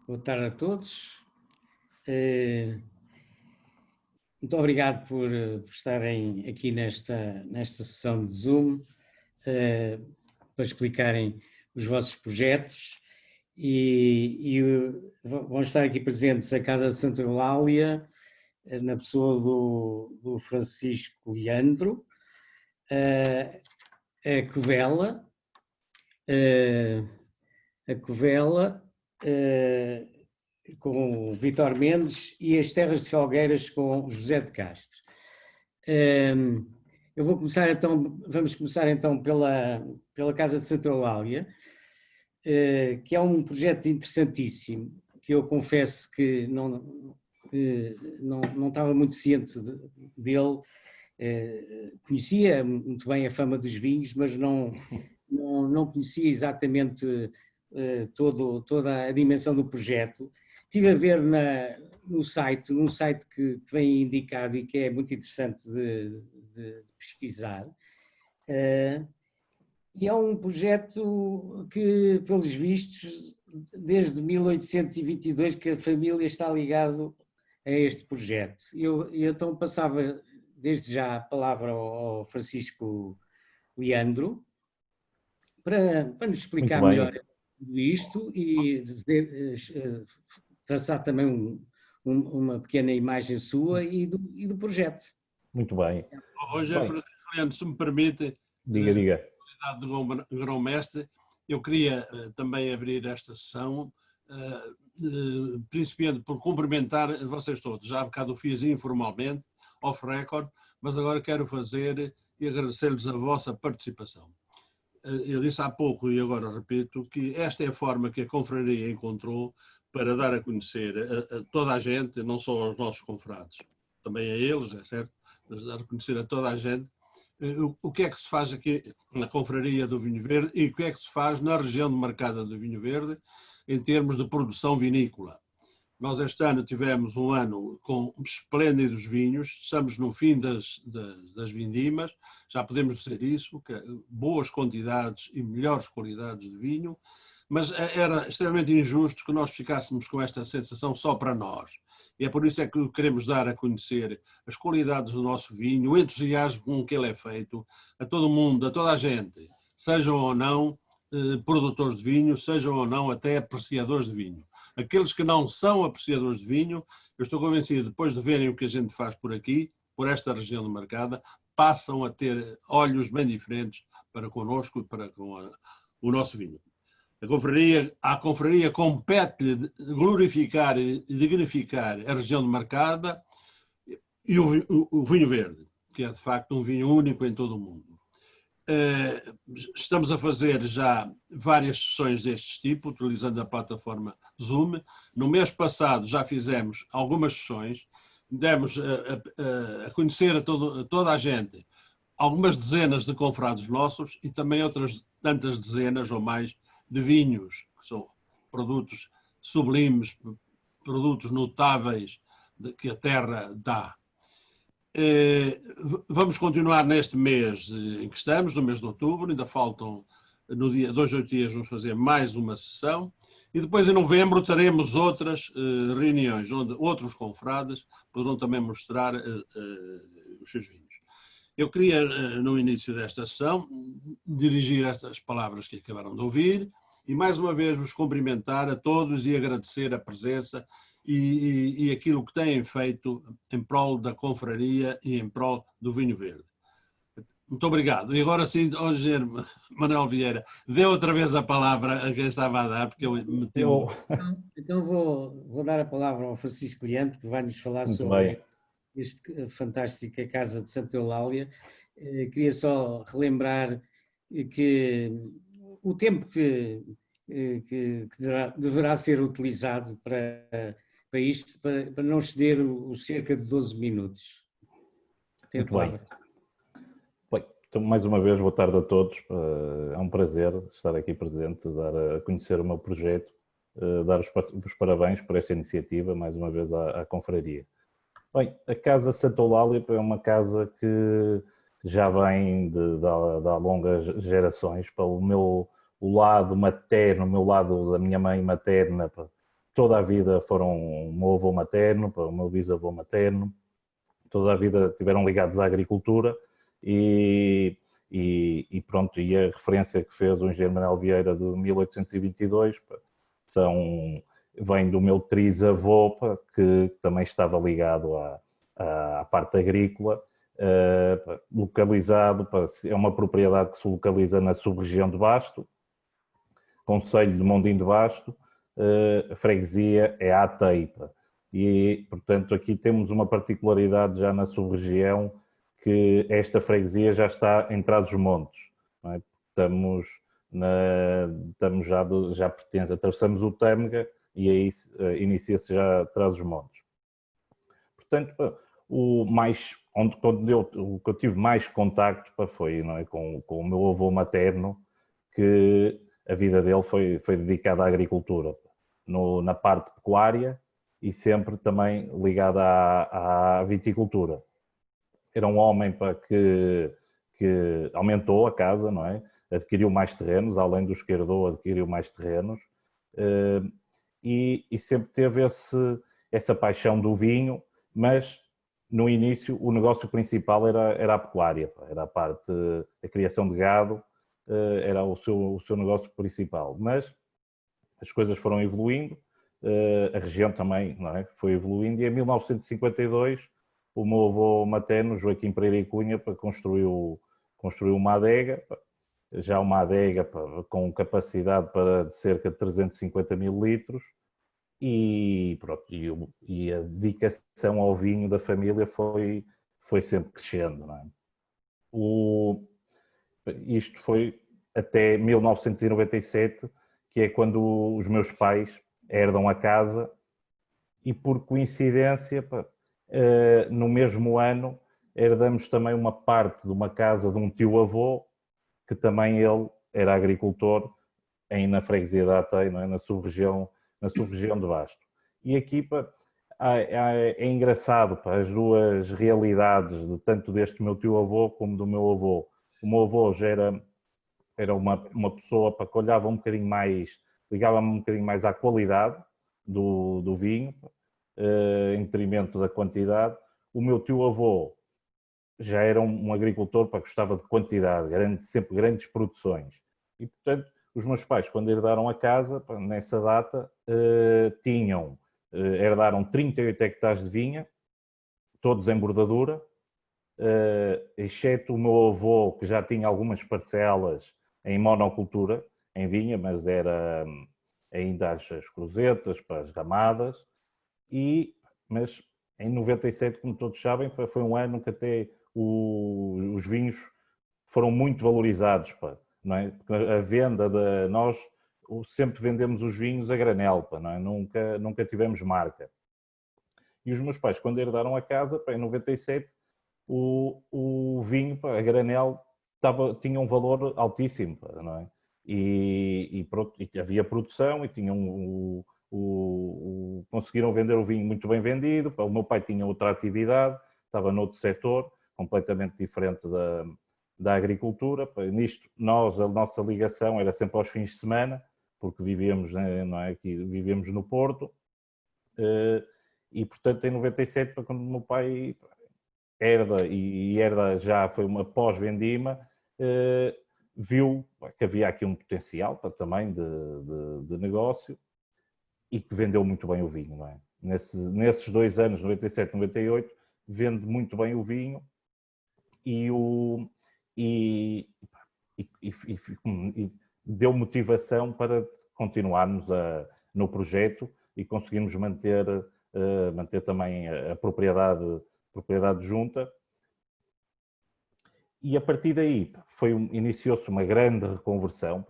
Boa tarde a todos. Muito obrigado por estarem aqui nesta sessão de Zoom, para explicarem os vossos projetos e vão estar aqui presentes a Casa de Santa Eulália, na pessoa do Francisco Leandro, a Covela, com o Vítor Mendes, e as Terras de Felgueiras com José de Castro. Vamos começar então pela Casa de Santa Eulália, que é um projeto interessantíssimo, que eu confesso que não estava muito ciente dele. Conhecia muito bem a fama dos vinhos, mas não conhecia exatamente toda a dimensão do projeto. Estive a ver num site que vem indicado e que é muito interessante de pesquisar. E é um projeto que, pelos vistos, desde 1822 que a família está ligado a este projeto. Eu então passava desde já a palavra ao Francisco Leandro para nos explicar melhor tudo isto e traçar também uma pequena imagem sua e do projeto. Muito bem. Hoje, Francisco Leandro, se me permite, diga. Na qualidade de grão-mestre, eu queria também abrir esta sessão, principalmente por cumprimentar vocês todos. Já há bocado o fiz informalmente, off-record, mas agora quero fazer e agradecer-lhes a vossa participação. Eu disse há pouco e agora repito que esta é a forma que a confraria encontrou para dar a conhecer a toda a gente, não só aos nossos confrades, também a eles, é certo, mas dar a conhecer a toda a gente o que é que se faz aqui na confraria do Vinho Verde e o que é que se faz na região demarcada do Vinho Verde em termos de produção vinícola. Nós este ano tivemos um ano com esplêndidos vinhos, estamos no fim das vindimas, já podemos dizer isso, que boas quantidades e melhores qualidades de vinho, mas era extremamente injusto que nós ficássemos com esta sensação só para nós. E é por isso é que queremos dar a conhecer as qualidades do nosso vinho, o entusiasmo com que ele é feito, a todo mundo, a toda a gente, sejam ou não produtores de vinho, sejam ou não até apreciadores de vinho. Aqueles que não são apreciadores de vinho, eu estou convencido, depois de verem o que a gente faz por aqui, por esta região demarcada, passam a ter olhos bem diferentes para connosco e para com o nosso vinho. A confraria compete glorificar e dignificar a região demarcada e o vinho verde, que é de facto um vinho único em todo o mundo. Estamos a fazer já várias sessões deste tipo, utilizando a plataforma Zoom. No mês passado já fizemos algumas sessões, demos a conhecer a toda a gente algumas dezenas de confrades nossos e também outras tantas dezenas ou mais de vinhos, que são produtos sublimes, produtos notáveis que a terra dá. Vamos continuar neste mês em que estamos, no mês de outubro, ainda faltam, no dia 2 ou 8 dias, vamos fazer mais uma sessão, e depois em novembro teremos outras reuniões, onde outros confrades poderão também mostrar os seus vinhos. Eu queria, no início desta sessão, dirigir estas palavras que acabaram de ouvir e mais uma vez vos cumprimentar a todos e agradecer a presença e aquilo que têm feito em prol da confraria e em prol do vinho verde. Muito obrigado. E agora sim, ao engenheiro Manuel Vieira, dê outra vez a palavra a quem estava a dar, porque eu meti... Então vou dar a palavra ao Francisco Leandro, que vai nos falar sobre este fantástica Casa de Santa Eulália. Queria só relembrar que o tempo que deverá ser utilizado para isto, para não exceder os cerca de 12 minutos. Muito bem. Bem, então, mais uma vez, boa tarde a todos. É um prazer estar aqui presente, dar a conhecer o meu projeto, dar os parabéns por esta iniciativa, mais uma vez à confraria. Bem, a Casa Santa Eulália é uma casa que já vem de há longas gerações, pelo o lado materno, o meu lado da minha mãe materna, toda a vida foram o meu avô materno, o meu bisavô materno, toda a vida estiveram ligados à agricultura e pronto, e a referência que fez o engenheiro Manuel Vieira de 1822 vem do meu trisavô, que também estava ligado à parte agrícola, localizado, é uma propriedade que se localiza na sub-região de Basto, concelho de Mondim de Basto, a freguesia é a Teipa. E, portanto, aqui temos uma particularidade já na sub-região, que esta freguesia já está em Trás-os-Montes. Não é? Estamos já pertence, atravessamos o Tâmega e aí inicia-se já Trás-os-Montes. Portanto, o que eu tive mais contacto foi, não é, com o meu avô materno, que a vida dele foi dedicada à agricultura, na parte pecuária e sempre também ligada à viticultura. Era um homem que aumentou a casa, não é? Adquiriu mais terrenos, além do que herdou, adquiriu mais terrenos, e sempre teve essa paixão do vinho, mas no início o negócio principal era a pecuária, era a criação de gado, era o seu negócio principal. Mas as coisas foram evoluindo, a região também, não é? Foi evoluindo, e em 1952 o meu avô materno, Joaquim Pereira e Cunha, construiu uma adega, já uma adega com capacidade para de cerca de 350 mil litros, e, pronto, e a dedicação ao vinho da família foi sempre crescendo. Não é? Isto foi até 1997, que é quando os meus pais herdam a casa, e por coincidência, no mesmo ano, herdamos também uma parte de uma casa de um tio-avô, que também ele era agricultor, na freguesia da Atei, não é? na sub-região de Basto. E aqui é engraçado, as duas realidades, tanto deste meu tio-avô como do meu avô. O meu avô já era uma pessoa que olhava um bocadinho mais, ligava-me um bocadinho mais à qualidade do vinho, em detrimento da quantidade. O meu tio-avô já era um agricultor que gostava de quantidade, sempre grandes produções. E, portanto, os meus pais, quando herdaram a casa, nessa data, herdaram 38 hectares de vinha, todos em bordadura, exceto o meu avô, que já tinha algumas parcelas em monocultura, em vinha, mas era ainda as cruzetas, as ramadas, mas em 97, como todos sabem, foi um ano que até os vinhos foram muito valorizados, não é? A venda nós sempre vendemos os vinhos a granel, não é? Nunca tivemos marca. E os meus pais, quando herdaram a casa, em 97, o vinho a granel tinha um valor altíssimo, não é? E havia produção e tinham conseguiram vender o vinho muito bem vendido. O meu pai tinha outra atividade, estava noutro setor, completamente diferente da agricultura. Nisto, a nossa ligação era sempre aos fins de semana, porque vivíamos, não é, aqui, vivíamos no Porto, e portanto em 97, quando o meu pai herda já foi uma pós-vendima, viu que havia aqui um potencial também de negócio, e que vendeu muito bem o vinho, não é? Nesses 2 anos, 97 e 98, vende muito bem o vinho, e deu motivação para continuarmos no projeto e conseguirmos manter também a propriedade junta. E a partir daí iniciou-se uma grande reconversão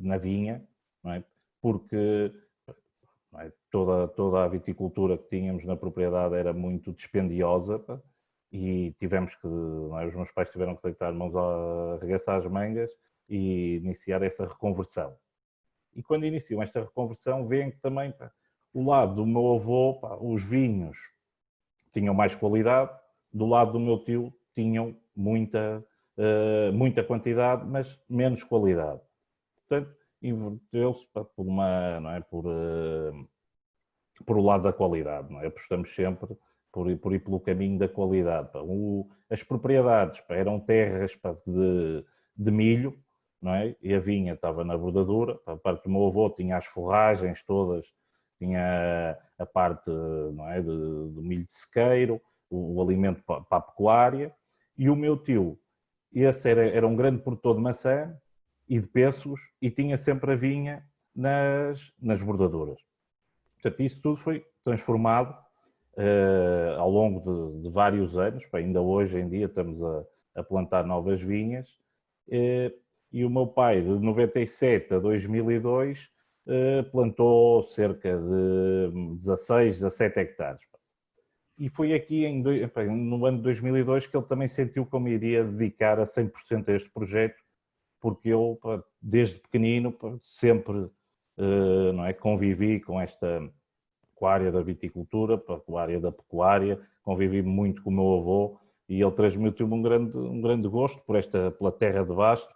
na vinha, não é? Porque não é? Toda a viticultura que tínhamos na propriedade era muito dispendiosa, e tivemos que, não é? Os meus pais tiveram que deitar mãos arregaçar as mangas e iniciar essa reconversão. E quando iniciam esta reconversão, veem que também o lado do meu avô, os vinhos tinham mais qualidade, do lado do meu tio tinham muita quantidade, mas menos qualidade. Portanto, inverteu-se por o lado da qualidade, não é? Apostamos sempre por ir pelo caminho da qualidade. As propriedades eram terras de milho, não é? E a vinha estava na bordadura. A parte do meu avô tinha as forragens todas, tinha a parte, não é, do milho de sequeiro, o alimento para a pecuária, e o meu tio, esse era um grande produtor de maçã e de pêssegos, e tinha sempre a vinha nas bordaduras. Portanto, isso tudo foi transformado ao longo de vários anos. Ainda hoje em dia estamos a plantar novas vinhas, e o meu pai, de 97 a 2002, plantou cerca de 16, 17 hectares. E foi aqui no ano de 2002 que ele também sentiu que eu me iria dedicar a 100% a este projeto, porque eu, desde pequenino, sempre não é, convivi com a área da viticultura, com a área da pecuária, convivi muito com o meu avô, e ele transmitiu-me um grande gosto pela terra de Basto,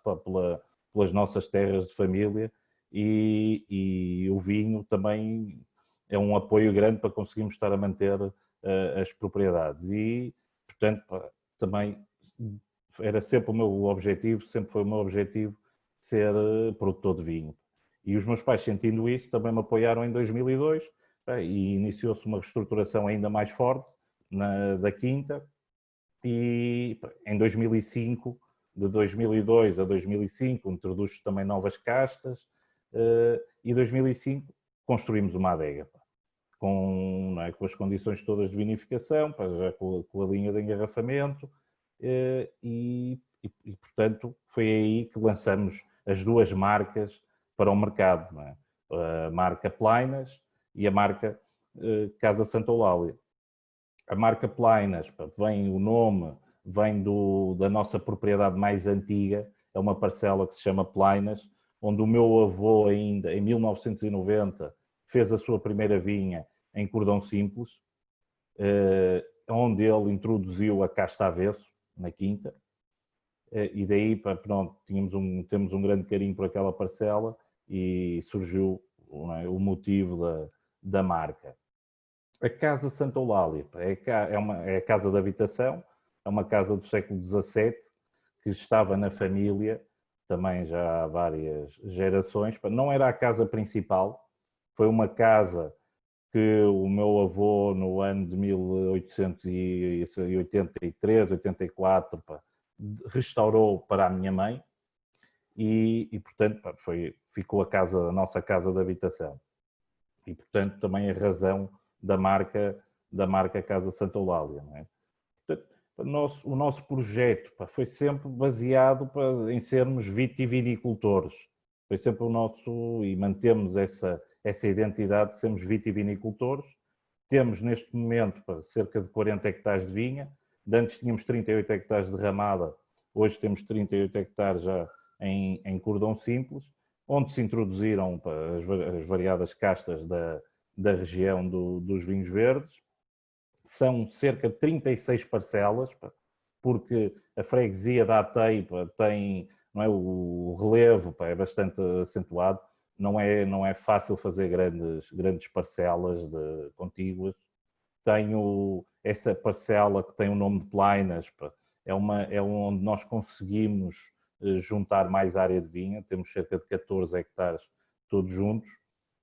pelas nossas terras de família, e o vinho também é um apoio grande para conseguirmos estar a manter as propriedades. E, portanto, também era sempre o meu objetivo, sempre foi o meu objetivo ser produtor de vinho. E os meus pais, sentindo isso, também me apoiaram em 2002, e iniciou-se uma reestruturação ainda mais forte da quinta, e em 2005, de 2002 a 2005, introduz também novas castas, e em 2005 construímos uma adega, não é, com as condições todas de vinificação, já com a linha de engarrafamento, e, portanto, foi aí que lançamos as duas marcas para o mercado, não é? A marca Plainas e a marca Casa Santa Eulália. A marca Plainas, o nome vem da nossa propriedade mais antiga, é uma parcela que se chama Plainas, onde o meu avô ainda, em 1990, fez a sua primeira vinha em Cordão Simples, onde ele introduziu a casta avesso, na quinta, e daí, pronto, temos um grande carinho por aquela parcela, e surgiu, não é, o motivo da marca. A Casa Santa Eulália é a casa de habitação, é uma casa do século XVII, que estava na família também já há várias gerações. Não era a casa principal, foi uma casa que o meu avô, no ano de 1883, 84, restaurou para a minha mãe, e portanto, ficou a nossa casa de habitação. E, portanto, também a razão da marca Casa Santa Eulália. Não é? Portanto, o nosso projeto foi sempre baseado em sermos vitivinicultores. Foi sempre e mantemos essa identidade de sermos vitivinicultores. Temos, neste momento, cerca de 40 hectares de vinha. Antes tínhamos 38 hectares de ramada, hoje temos 38 hectares já em Cordão Simples, onde se introduziram as variadas castas da região dos vinhos verdes. São cerca de 36 parcelas, porque a freguesia da Atei tem, não é, o relevo é bastante acentuado, não é fácil fazer grandes parcelas contíguas. Tenho essa parcela que tem o nome de Plainas, é onde nós conseguimos juntar mais área de vinha, temos cerca de 14 hectares todos juntos,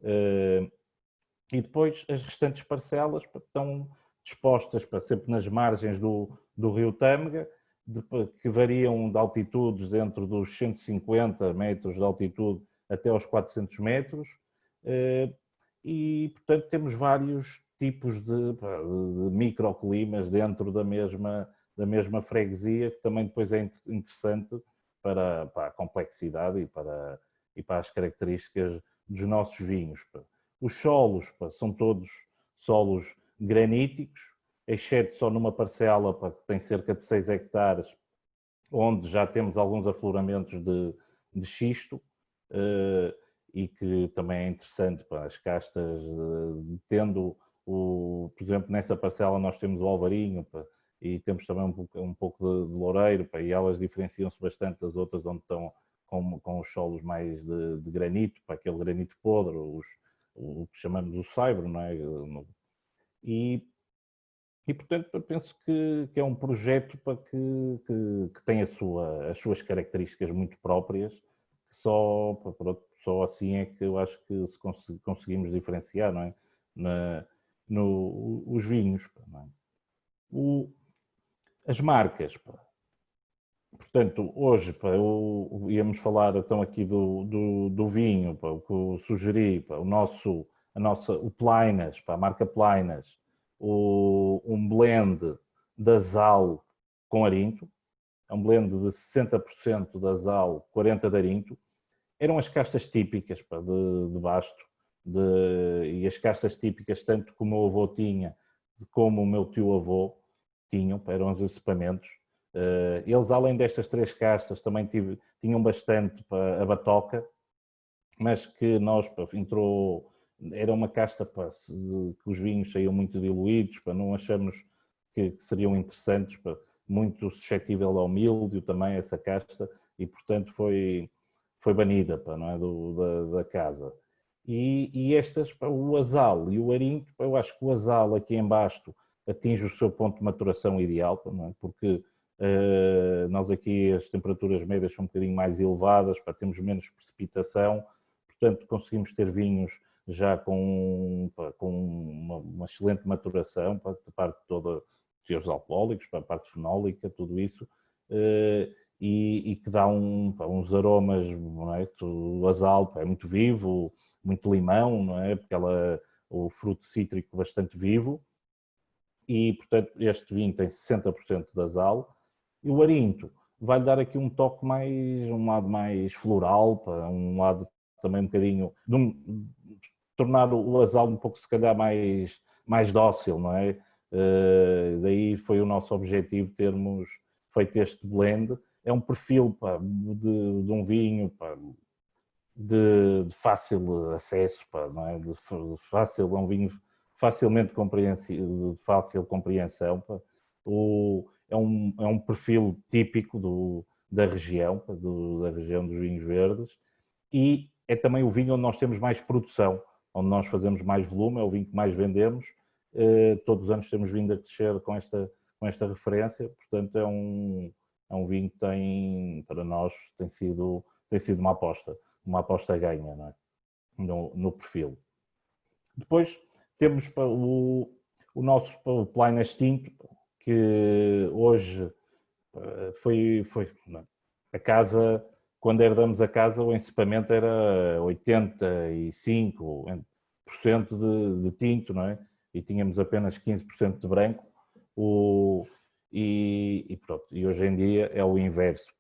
e depois as restantes parcelas estão dispostas sempre nas margens do rio Tâmega, que variam de altitudes dentro dos 150 metros de altitude até aos 400 metros, e portanto temos vários tipos de microclimas dentro da mesma freguesia, que também depois é interessante para a complexidade e para as características dos nossos vinhos. Os solos são todos solos graníticos, exceto só numa parcela que tem cerca de 6 hectares, onde já temos alguns afloramentos de xisto, e que também é interessante para as castas, tendo, por exemplo, nessa parcela nós temos o alvarinho, e temos também um pouco de loureiro, e elas diferenciam-se bastante das outras, onde estão com os solos mais de granito, aquele granito podre, o que chamamos o cyber, não é? E portanto, eu penso que é um projeto para que tem as suas características muito próprias, que só assim é que eu acho que se conseguimos diferenciar, não é? Os vinhos, não é? As marcas, portanto, hoje íamos falar então aqui do vinho, o que eu sugeri, o Plainas, a marca Plainas, um blend de Asal com Arinto, é um blend de 60% de Asal, 40% de Arinto. Eram as castas típicas de Basto, e as castas típicas, tanto que o meu avô tinha, como o meu tio-avô tinham, eram os equipamentos. Eles, além destas 3 castas, também tinham bastante a batoca, mas que entrou, era uma casta que os vinhos saíam muito diluídos, não achamos que seriam interessantes, muito suscetível ao míldio também essa casta, e portanto foi banida, não é, da casa. E estas, o Asal e o Arinto, eu acho que o Asal aqui em Basto atinge o seu ponto de maturação ideal, não é? Porque nós aqui as temperaturas médias são um bocadinho mais elevadas, temos menos precipitação, portanto conseguimos ter vinhos já com uma excelente maturação, para a parte toda dos teores alcoólicos, para a parte fenólica, tudo isso, e que dá uns aromas, não é? O Asal é muito vivo, muito limão, não é? Porque o fruto cítrico bastante vivo, e portanto este vinho tem 60% de Asal, e o Arinto vai dar aqui um toque um lado mais floral, um lado também um bocadinho, tornar o Asal um pouco se calhar mais dócil, não é? Daí foi o nosso objetivo termos feito este blend. É um perfil de um vinho de fácil acesso, não é? É um vinho facilmente compreensível, de fácil compreensão. É um perfil típico da região, da região dos vinhos verdes, e é também o vinho onde nós temos mais produção, onde nós fazemos mais volume, é o vinho que mais vendemos. Todos os anos temos vindo a crescer com esta referência, portanto é um vinho que para nós tem sido uma aposta ganha, não é? no perfil. Depois temos o nosso Plainas Tinto, que hoje foi a casa, quando herdamos a casa, o encepamento era 85% de tinto, não é? E tínhamos apenas 15% de branco. E pronto, e hoje em dia é o inverso.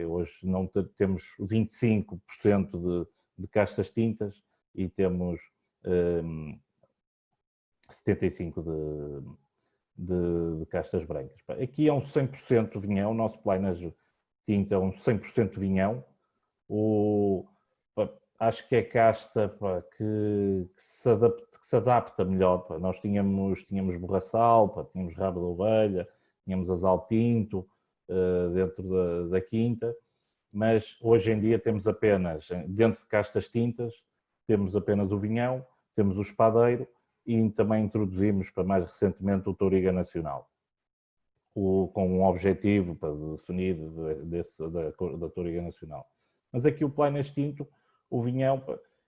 Hoje não temos 25% de castas tintas e temos 75% de castas brancas. Aqui é um 100% vinhão, o nosso Plainas Tinto é um 100% vinhão. Acho que é casta que se adapta melhor. Nós tínhamos borraçal, tínhamos rabo de ovelha, tínhamos Asal Tinto dentro da quinta, mas hoje em dia temos apenas, dentro de castas tintas, temos apenas o vinhão, temos o espadeiro, e também introduzimos mais recentemente o Touriga Nacional, com um objetivo definido da Touriga Nacional. Mas aqui o Plainas Tinto, o vinhão,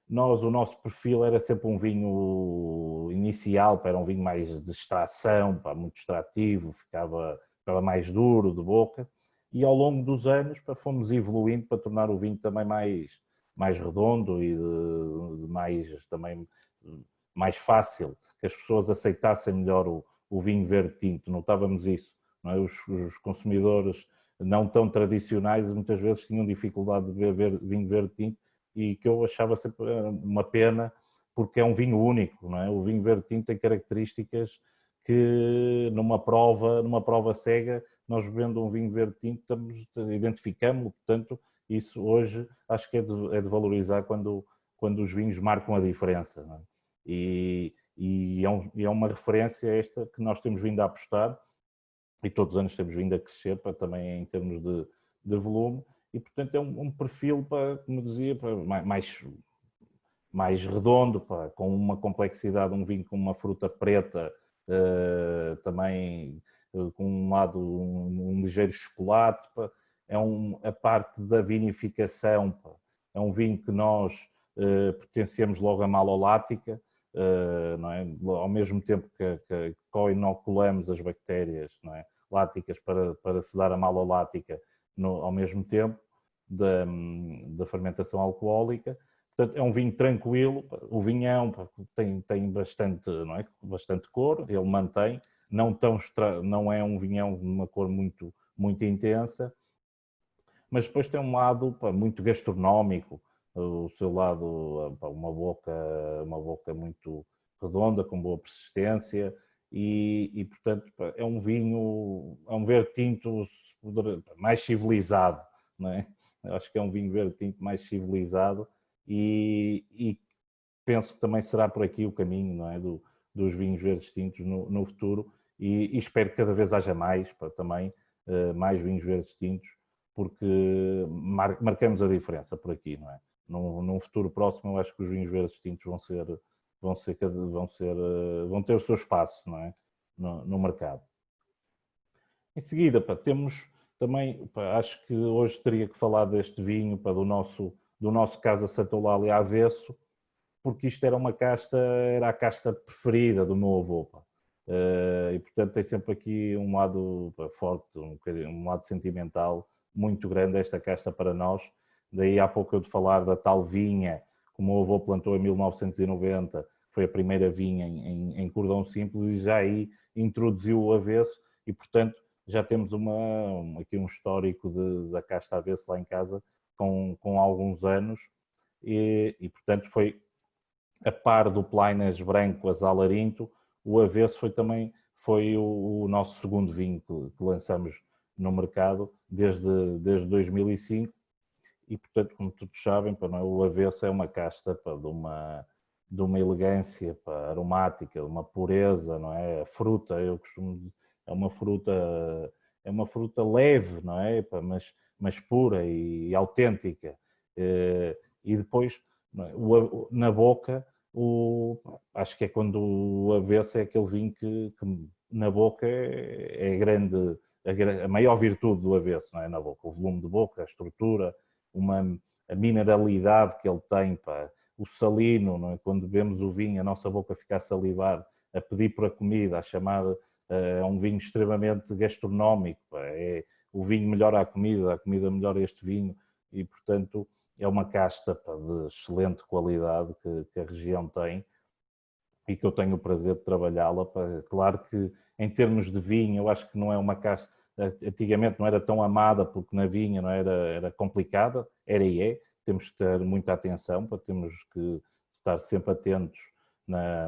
o nosso perfil era sempre um vinho inicial, era um vinho mais de extração, muito extrativo, ficava mais duro de boca, e ao longo dos anos fomos evoluindo para tornar o vinho também mais redondo e também mais fácil, que as pessoas aceitassem melhor o vinho verde tinto. Notávamos isso, não é? Os consumidores não tão tradicionais muitas vezes tinham dificuldade de beber vinho verde tinto, e que eu achava sempre uma pena, porque é um vinho único, não é? O vinho verde tinto tem características que numa prova cega, nós bebendo um vinho verde tinto identificamos, portanto isso hoje acho que é de valorizar quando os vinhos marcam a diferença, não é? E é uma referência esta que nós temos vindo a apostar, e todos os anos temos vindo a crescer também em termos de volume, e portanto é um perfil, como dizia, mais redondo, pá, com uma complexidade, um vinho com uma fruta preta, também com um lado, um ligeiro chocolate, pá. A parte da vinificação, pá, é um vinho que nós potenciamos logo a malolática, não é? Ao mesmo tempo que co-inoculamos as bactérias, não é? Láticas para se dar a malolática ao mesmo tempo da fermentação alcoólica. Portanto, é um vinho tranquilo, o vinhão tem bastante, não é? Bastante cor, ele mantém, não é um vinhão de uma cor muito, muito intensa, mas depois tem um lado muito gastronómico, o seu lado, uma boca muito redonda, com boa persistência, e portanto é um vinho, é um verde tinto mais civilizado, não é? Acho que é um vinho verde tinto mais civilizado e penso que também será por aqui o caminho, não é? Dos vinhos verdes tintos no futuro e espero que cada vez haja mais, também mais vinhos verdes tintos, porque marcamos a diferença por aqui, não é? Num futuro próximo eu acho que os vinhos verdes tintos vão ter o seu espaço, não é? No mercado. Em seguida, temos também, acho que hoje teria que falar deste vinho, do nosso Casa Santa Eulália Avesso, porque isto era a casta preferida do meu avô. E portanto tem sempre aqui um lado forte, um lado sentimental muito grande esta casta para nós. Daí há pouco eu de falar da tal vinha que o meu avô plantou em 1990, foi a primeira vinha em cordão simples e já aí introduziu o avesso e portanto já temos aqui um histórico da casta avesso lá em casa com alguns anos e portanto foi a par do Plainas branco azalarinto, o avesso foi o nosso segundo vinho que lançamos no mercado desde 2005 e portanto, como todos sabem, o avesso é uma casta de uma elegância aromática, de uma pureza, não é? A fruta, eu costumo dizer, é uma fruta leve, não é? Mas pura e autêntica. E depois, na boca, acho que é quando o avesso é aquele vinho que na boca é grande, a maior virtude do avesso, não é? Na boca, o volume de boca, a estrutura, a mineralidade que ele tem, o salino, não é? Quando bebemos o vinho, a nossa boca fica a salivar, a pedir por a comida, a chamar a um vinho extremamente gastronómico, é o vinho melhora a comida melhora este vinho e, portanto, é uma casta de excelente qualidade que a região tem e que eu tenho o prazer de trabalhá-la. Claro que em termos de vinho, eu acho que não é uma casta, antigamente não era tão amada porque na vinha não era complicada, era e é, temos que ter muita atenção, temos que estar sempre atentos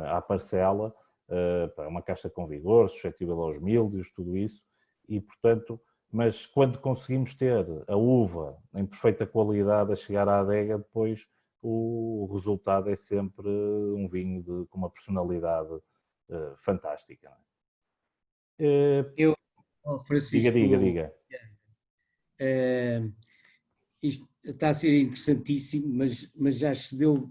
à parcela, é uma casta com vigor, suscetível aos míldios, tudo isso, e portanto, mas quando conseguimos ter a uva em perfeita qualidade a chegar à adega, depois o resultado é sempre um vinho com uma personalidade fantástica. Eu, Francisco, diga. Isto está a ser interessantíssimo, mas já excedeu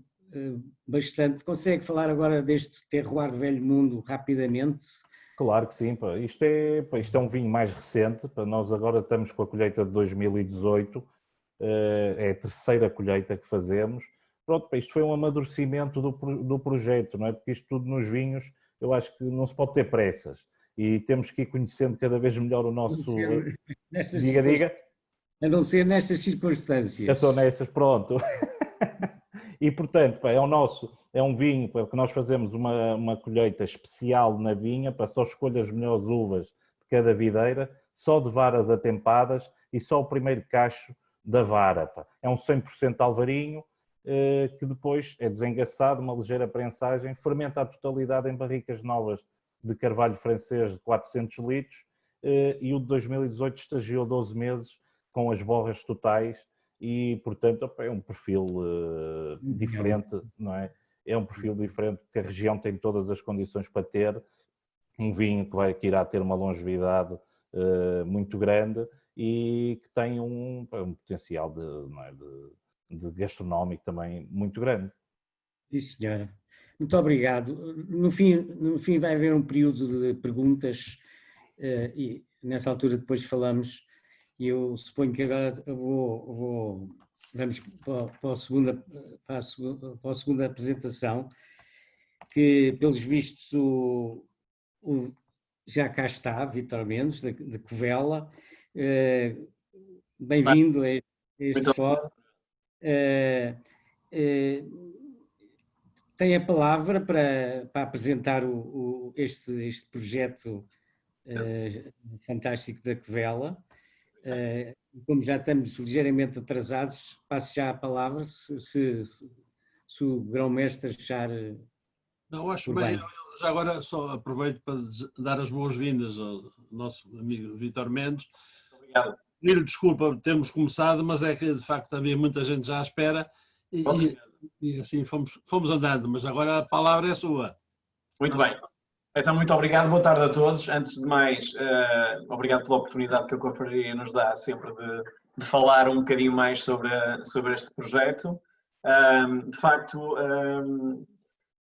bastante. Consegue falar agora deste terroir velho mundo rapidamente? Claro que sim. Isto é um vinho mais recente. Nós agora estamos com a colheita de 2018. É a terceira colheita que fazemos. Pronto, isto foi um amadurecimento do projeto, não é? Porque isto tudo nos vinhos, eu acho que não se pode ter pressas. E temos que ir conhecendo cada vez melhor o nosso... Diga. A não ser nestas circunstâncias. É só nestas, pronto. E, portanto, é um vinho que nós fazemos uma colheita especial na vinha, só escolher as melhores uvas de cada videira, só de varas atempadas e só o primeiro cacho da vara. É um 100% alvarinho, que depois é desengaçado, uma ligeira prensagem, fermenta a totalidade em barricas novas de carvalho francês de 400 litros e o de 2018 estagiou 12 meses com as borras totais e, portanto, é um perfil diferente, não é? É um perfil diferente porque a região tem todas as condições para ter um vinho que irá ter uma longevidade muito grande e que tem um potencial de gastronómico também muito grande. Sim, senhora. Muito obrigado. No fim vai haver um período de perguntas e nessa altura depois falamos. E eu suponho que agora vamos para a segunda apresentação, que pelos vistos já cá está, Vítor Mendes, de Covela. Bem-vindo a este fórum. Tem a palavra para apresentar este projeto fantástico da Covela. Como já estamos ligeiramente atrasados, passo já a palavra, se o grão-mestre achar. Não, acho bem. Já agora só aproveito para dar as boas-vindas ao nosso amigo Vítor Mendes. Obrigado. Pedir desculpa por termos começado, mas é que de facto havia muita gente já à espera e assim fomos andando, mas agora a palavra é sua. Muito bem. Então, muito obrigado. Boa tarde a todos. Antes de mais, obrigado pela oportunidade que a Confraria nos dá sempre de falar um bocadinho mais sobre este projeto. De facto,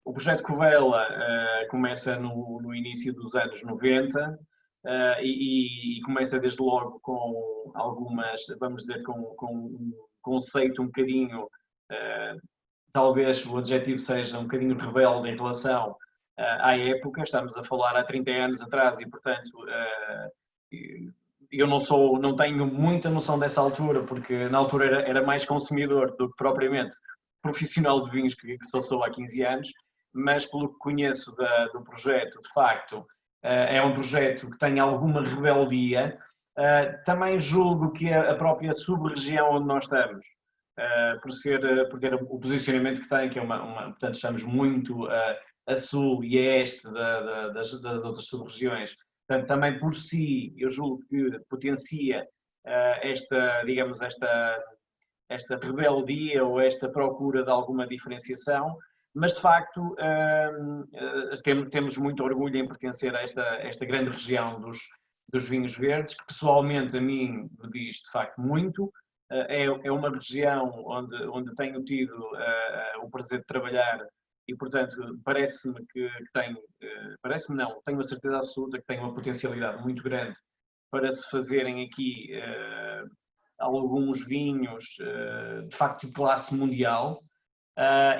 o projeto Covela começa no início dos anos 90 e começa desde logo com algumas, vamos dizer, com um conceito um bocadinho, talvez o adjetivo seja um bocadinho rebelde em relação à época. Estamos a falar há 30 anos atrás e, portanto, eu não tenho muita noção dessa altura, porque na altura era mais consumidor do que propriamente profissional de vinhos, que só sou há 15 anos, mas pelo que conheço do projeto, de facto, é um projeto que tem alguma rebeldia. Também julgo que a própria sub-região onde nós estamos, por ter o posicionamento que tem, que é portanto, estamos muito a sul e a este das outras sub-regiões, portanto, também por si, eu julgo que potencia esta rebeldia ou esta procura de alguma diferenciação, mas de facto temos muito orgulho em pertencer a esta grande região dos vinhos verdes, que pessoalmente a mim me diz de facto muito. É uma região onde tenho tido o prazer de trabalhar e, portanto, parece-me que tenho, parece-me não, tenho a certeza absoluta que tem uma potencialidade muito grande para se fazerem aqui alguns vinhos de facto de classe mundial.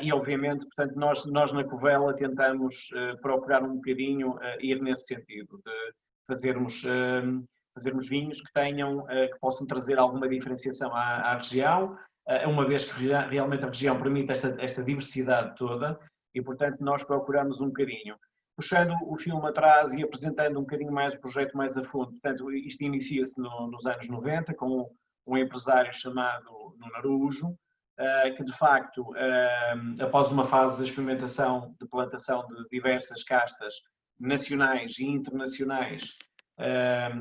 E obviamente, portanto, nós na Covela tentamos procurar um bocadinho ir nesse sentido, de fazermos vinhos que que possam trazer alguma diferenciação à região, uma vez que realmente a região permite esta diversidade toda e, portanto, nós procuramos um bocadinho. Puxando o filme atrás e apresentando um bocadinho mais o projeto mais a fundo, portanto, isto inicia-se nos anos 90 com um empresário chamado Nuno Araújo, que de facto, após uma fase de experimentação de plantação de diversas castas nacionais e internacionais,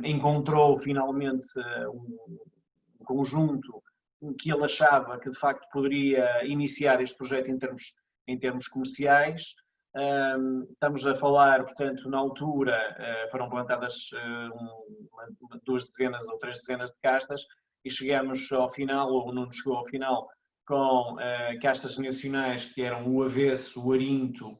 encontrou finalmente um conjunto que ele achava que de facto poderia iniciar este projeto em termos comerciais. Estamos a falar, portanto, na altura foram plantadas 2 dezenas ou 3 dezenas de castas e chegamos ao final, ou não chegou ao final, com castas nacionais que eram o Avesso, o Arinto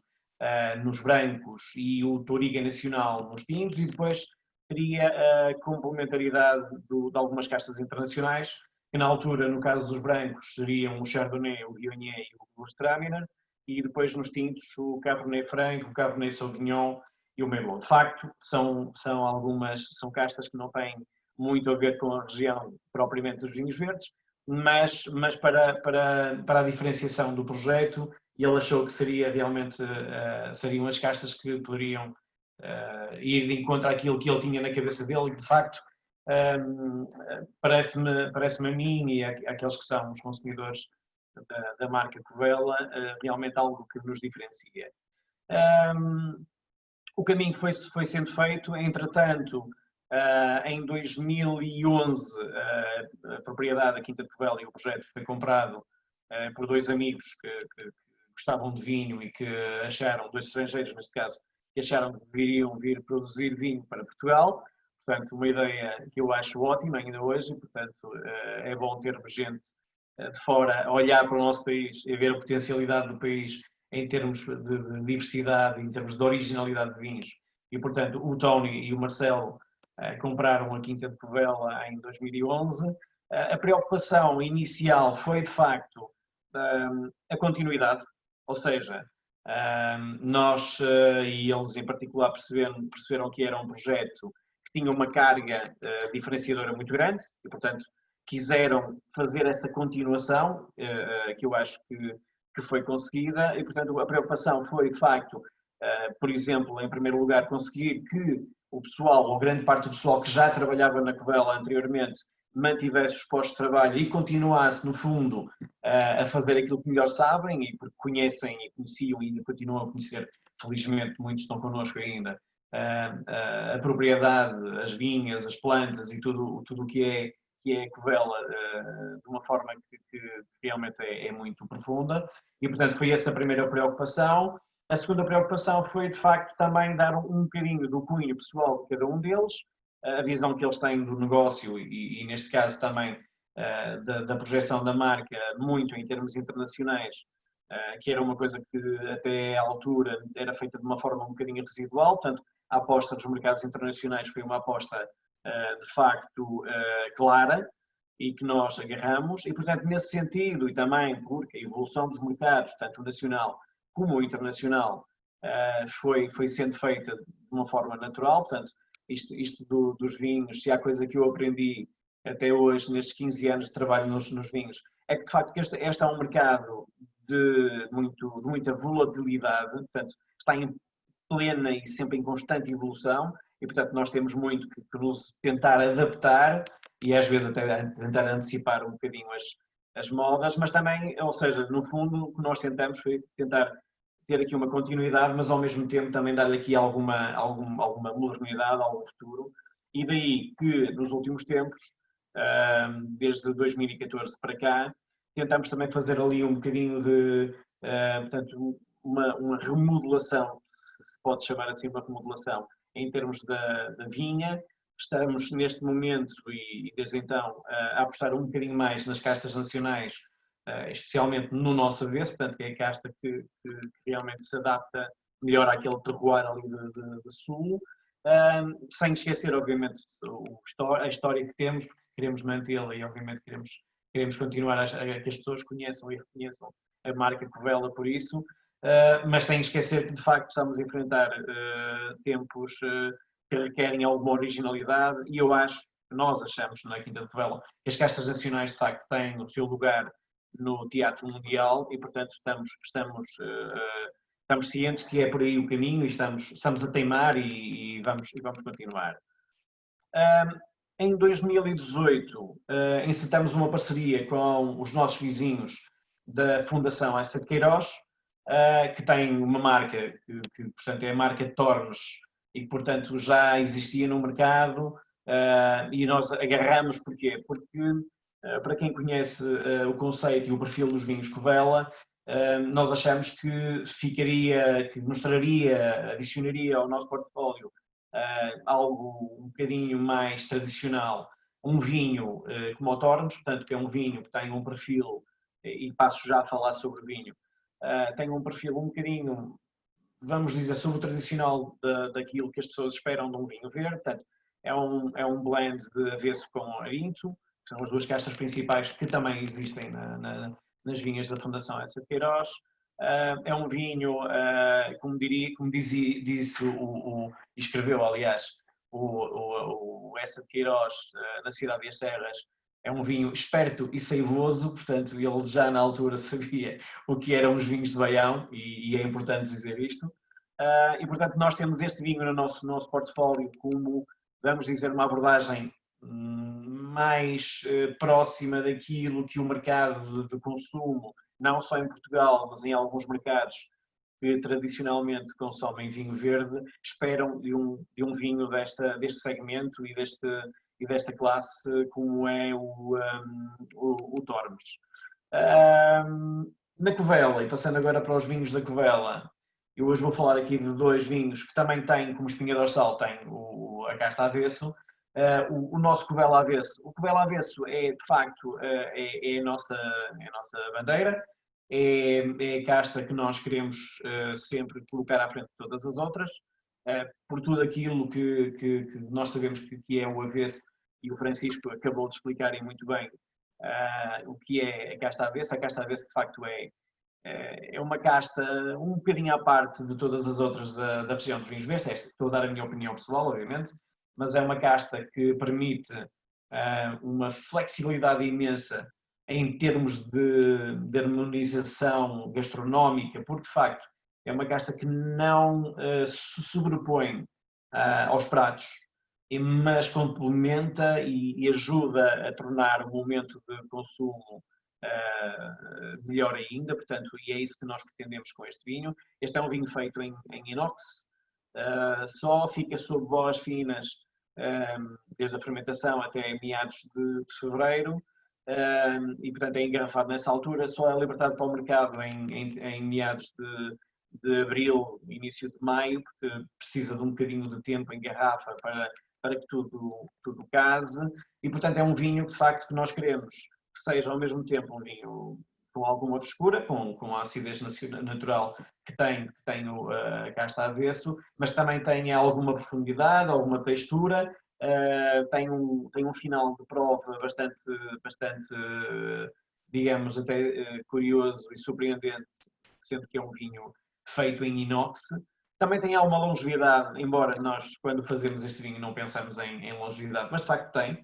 nos brancos e o Touriga Nacional nos tintos, e depois teria a complementaridade de algumas castas internacionais, que na altura, no caso dos brancos, seriam o Chardonnay, o Viognier e o Gewürztraminer, e depois nos tintos o Cabernet Franc, o Cabernet Sauvignon e o Merlot. De facto, são castas que não têm muito a ver com a região propriamente dos vinhos verdes, mas para a diferenciação do projeto, ele achou que seria realmente, seriam as castas que poderiam ir de encontro àquilo que ele tinha na cabeça dele, e de facto parece-me a mim e àqueles que são os consumidores da marca Covela realmente algo que nos diferencia. O caminho foi sendo feito, entretanto, em 2011 a propriedade da Quinta de Covela e o projeto foi comprado por 2 amigos que gostavam de vinho e que acharam, 2 estrangeiros neste caso, que acharam que deveriam vir produzir vinho para Portugal. Portanto, uma ideia que eu acho ótima ainda hoje, portanto, é bom termos gente de fora a olhar para o nosso país e ver a potencialidade do país em termos de diversidade, em termos de originalidade de vinhos. E, portanto, o Tony e o Marcelo compraram a Quinta de Povela em 2011. A preocupação inicial foi, de facto, a continuidade, ou seja, nós e eles em particular perceberam que era um projeto que tinha uma carga diferenciadora muito grande e, portanto, quiseram fazer essa continuação, que eu acho que foi conseguida, e, portanto, a preocupação foi, de facto, por exemplo, em primeiro lugar, conseguir que o pessoal, ou grande parte do pessoal que já trabalhava na Covela anteriormente, mantivesse os postos de trabalho e continuasse, no fundo, a fazer aquilo que melhor sabem, e porque conhecem e conheciam e ainda continuam a conhecer, felizmente, muitos estão connosco ainda, a propriedade, as vinhas, as plantas e tudo o que é a Covela, de uma forma que realmente é muito profunda. E, portanto, foi essa a primeira preocupação. A segunda preocupação foi, de facto, também dar um bocadinho do cunho pessoal de cada um deles, a visão que eles têm do negócio e neste caso também da projeção da marca, muito em termos internacionais, que era uma coisa que até à altura era feita de uma forma um bocadinho residual. Portanto, a aposta dos mercados internacionais foi uma aposta de facto clara e que nós agarramos, e portanto nesse sentido, e também porque a evolução dos mercados, tanto o nacional como o internacional, foi sendo feita de uma forma natural. Portanto, isto dos vinhos, se há coisa que eu aprendi até hoje, nestes 15 anos de trabalho nos vinhos, é que de facto este é um mercado de muita volatilidade, portanto está em plena e sempre em constante evolução, e portanto nós temos muito que nos tentar adaptar e às vezes até tentar antecipar um bocadinho as modas, mas também, ou seja, no fundo o que nós tentamos foi tentar ter aqui uma continuidade, mas ao mesmo tempo também dar-lhe aqui alguma modernidade, algum futuro, e daí que nos últimos tempos, desde 2014 para cá, tentamos também fazer ali um bocadinho de, portanto, uma remodelação, se pode chamar assim uma remodelação, em termos da vinha. Estamos neste momento e desde então a apostar um bocadinho mais nas castas nacionais, especialmente no nosso avesso, portanto, que é a casta que realmente se adapta melhor àquele terroir ali de sul, sem esquecer, obviamente, a história que temos, porque queremos mantê-la e, obviamente, queremos continuar a que as pessoas conheçam e reconheçam a marca Covela por isso, mas sem esquecer que, de facto, estamos a enfrentar tempos que requerem alguma originalidade, e nós achamos, na Quinta de Covela, que as castas nacionais, de facto, têm o seu lugar no teatro mundial e, portanto, estamos cientes que é por aí o caminho e estamos a teimar e vamos continuar. Em 2018, encetamos uma parceria com os nossos vizinhos da Fundação Essa de Queiroz, que tem uma marca que portanto, é a marca Tormes e que, portanto, já existia no mercado, e nós agarramos. Porquê? Porque, para quem conhece o conceito e o perfil dos vinhos Covela, nós achamos que nos traria, adicionaria ao nosso portfólio algo um bocadinho mais tradicional, um vinho como o Tormes, portanto, que é um vinho que tem um perfil, e passo já a falar sobre o vinho, tem um perfil um bocadinho, vamos dizer, sobre o tradicional daquilo que as pessoas esperam de um vinho verde. Portanto, é um blend de avesso com arinto, que são as duas castas principais que também existem nas vinhas da Fundação Essa de Queiroz. É um vinho, como disse e escreveu, aliás, o Essa de Queiroz, na Cidade das Serras, é um vinho esperto e seivoso. Portanto, ele já na altura sabia o que eram os vinhos de Baião, e é importante dizer isto. E, portanto, nós temos este vinho no nosso portfólio como, vamos dizer, uma abordagem mais próxima daquilo que o mercado de consumo, não só em Portugal, mas em alguns mercados que tradicionalmente consomem vinho verde, esperam de um vinho deste segmento e desta classe, como é o Tormes. Na Covela, e passando agora para os vinhos da Covela, eu hoje vou falar aqui de dois vinhos que também têm, como espinha dorsal, tem a casta avesso. O nosso Covela Avesso. O Covela Avesso é, de facto, é a nossa bandeira. é a casta que nós queremos sempre colocar à frente de todas as outras, por tudo aquilo que nós sabemos que é o avesso, e o Francisco acabou de explicar e muito bem o que é a casta avesso. A casta avesso, de facto, é uma casta um bocadinho à parte de todas as outras da região dos vinhos verdes. Estou a dar a minha opinião pessoal, obviamente, mas é uma casta que permite uma flexibilidade imensa em termos de harmonização gastronómica, porque de facto é uma casta que não se sobrepõe aos pratos, mas complementa e ajuda a tornar o momento de consumo melhor ainda, portanto, e é isso que nós pretendemos com este vinho. Este é um vinho feito em inox, só fica sob boas finas desde a fermentação até meados de fevereiro, e portanto é engarrafado nessa altura, só é libertado para o mercado em meados de abril, início de maio, porque precisa de um bocadinho de tempo em garrafa para que tudo case, e portanto é um vinho de facto que nós queremos que seja ao mesmo tempo um vinho com alguma frescura, com a acidez natural que tem a casta avesso, mas também tem alguma profundidade, alguma textura, tem um final de prova bastante digamos, até curioso e surpreendente, sendo que é um vinho feito em inox. Também tem alguma longevidade, embora nós, quando fazemos este vinho, não pensamos em longevidade, mas de facto tem.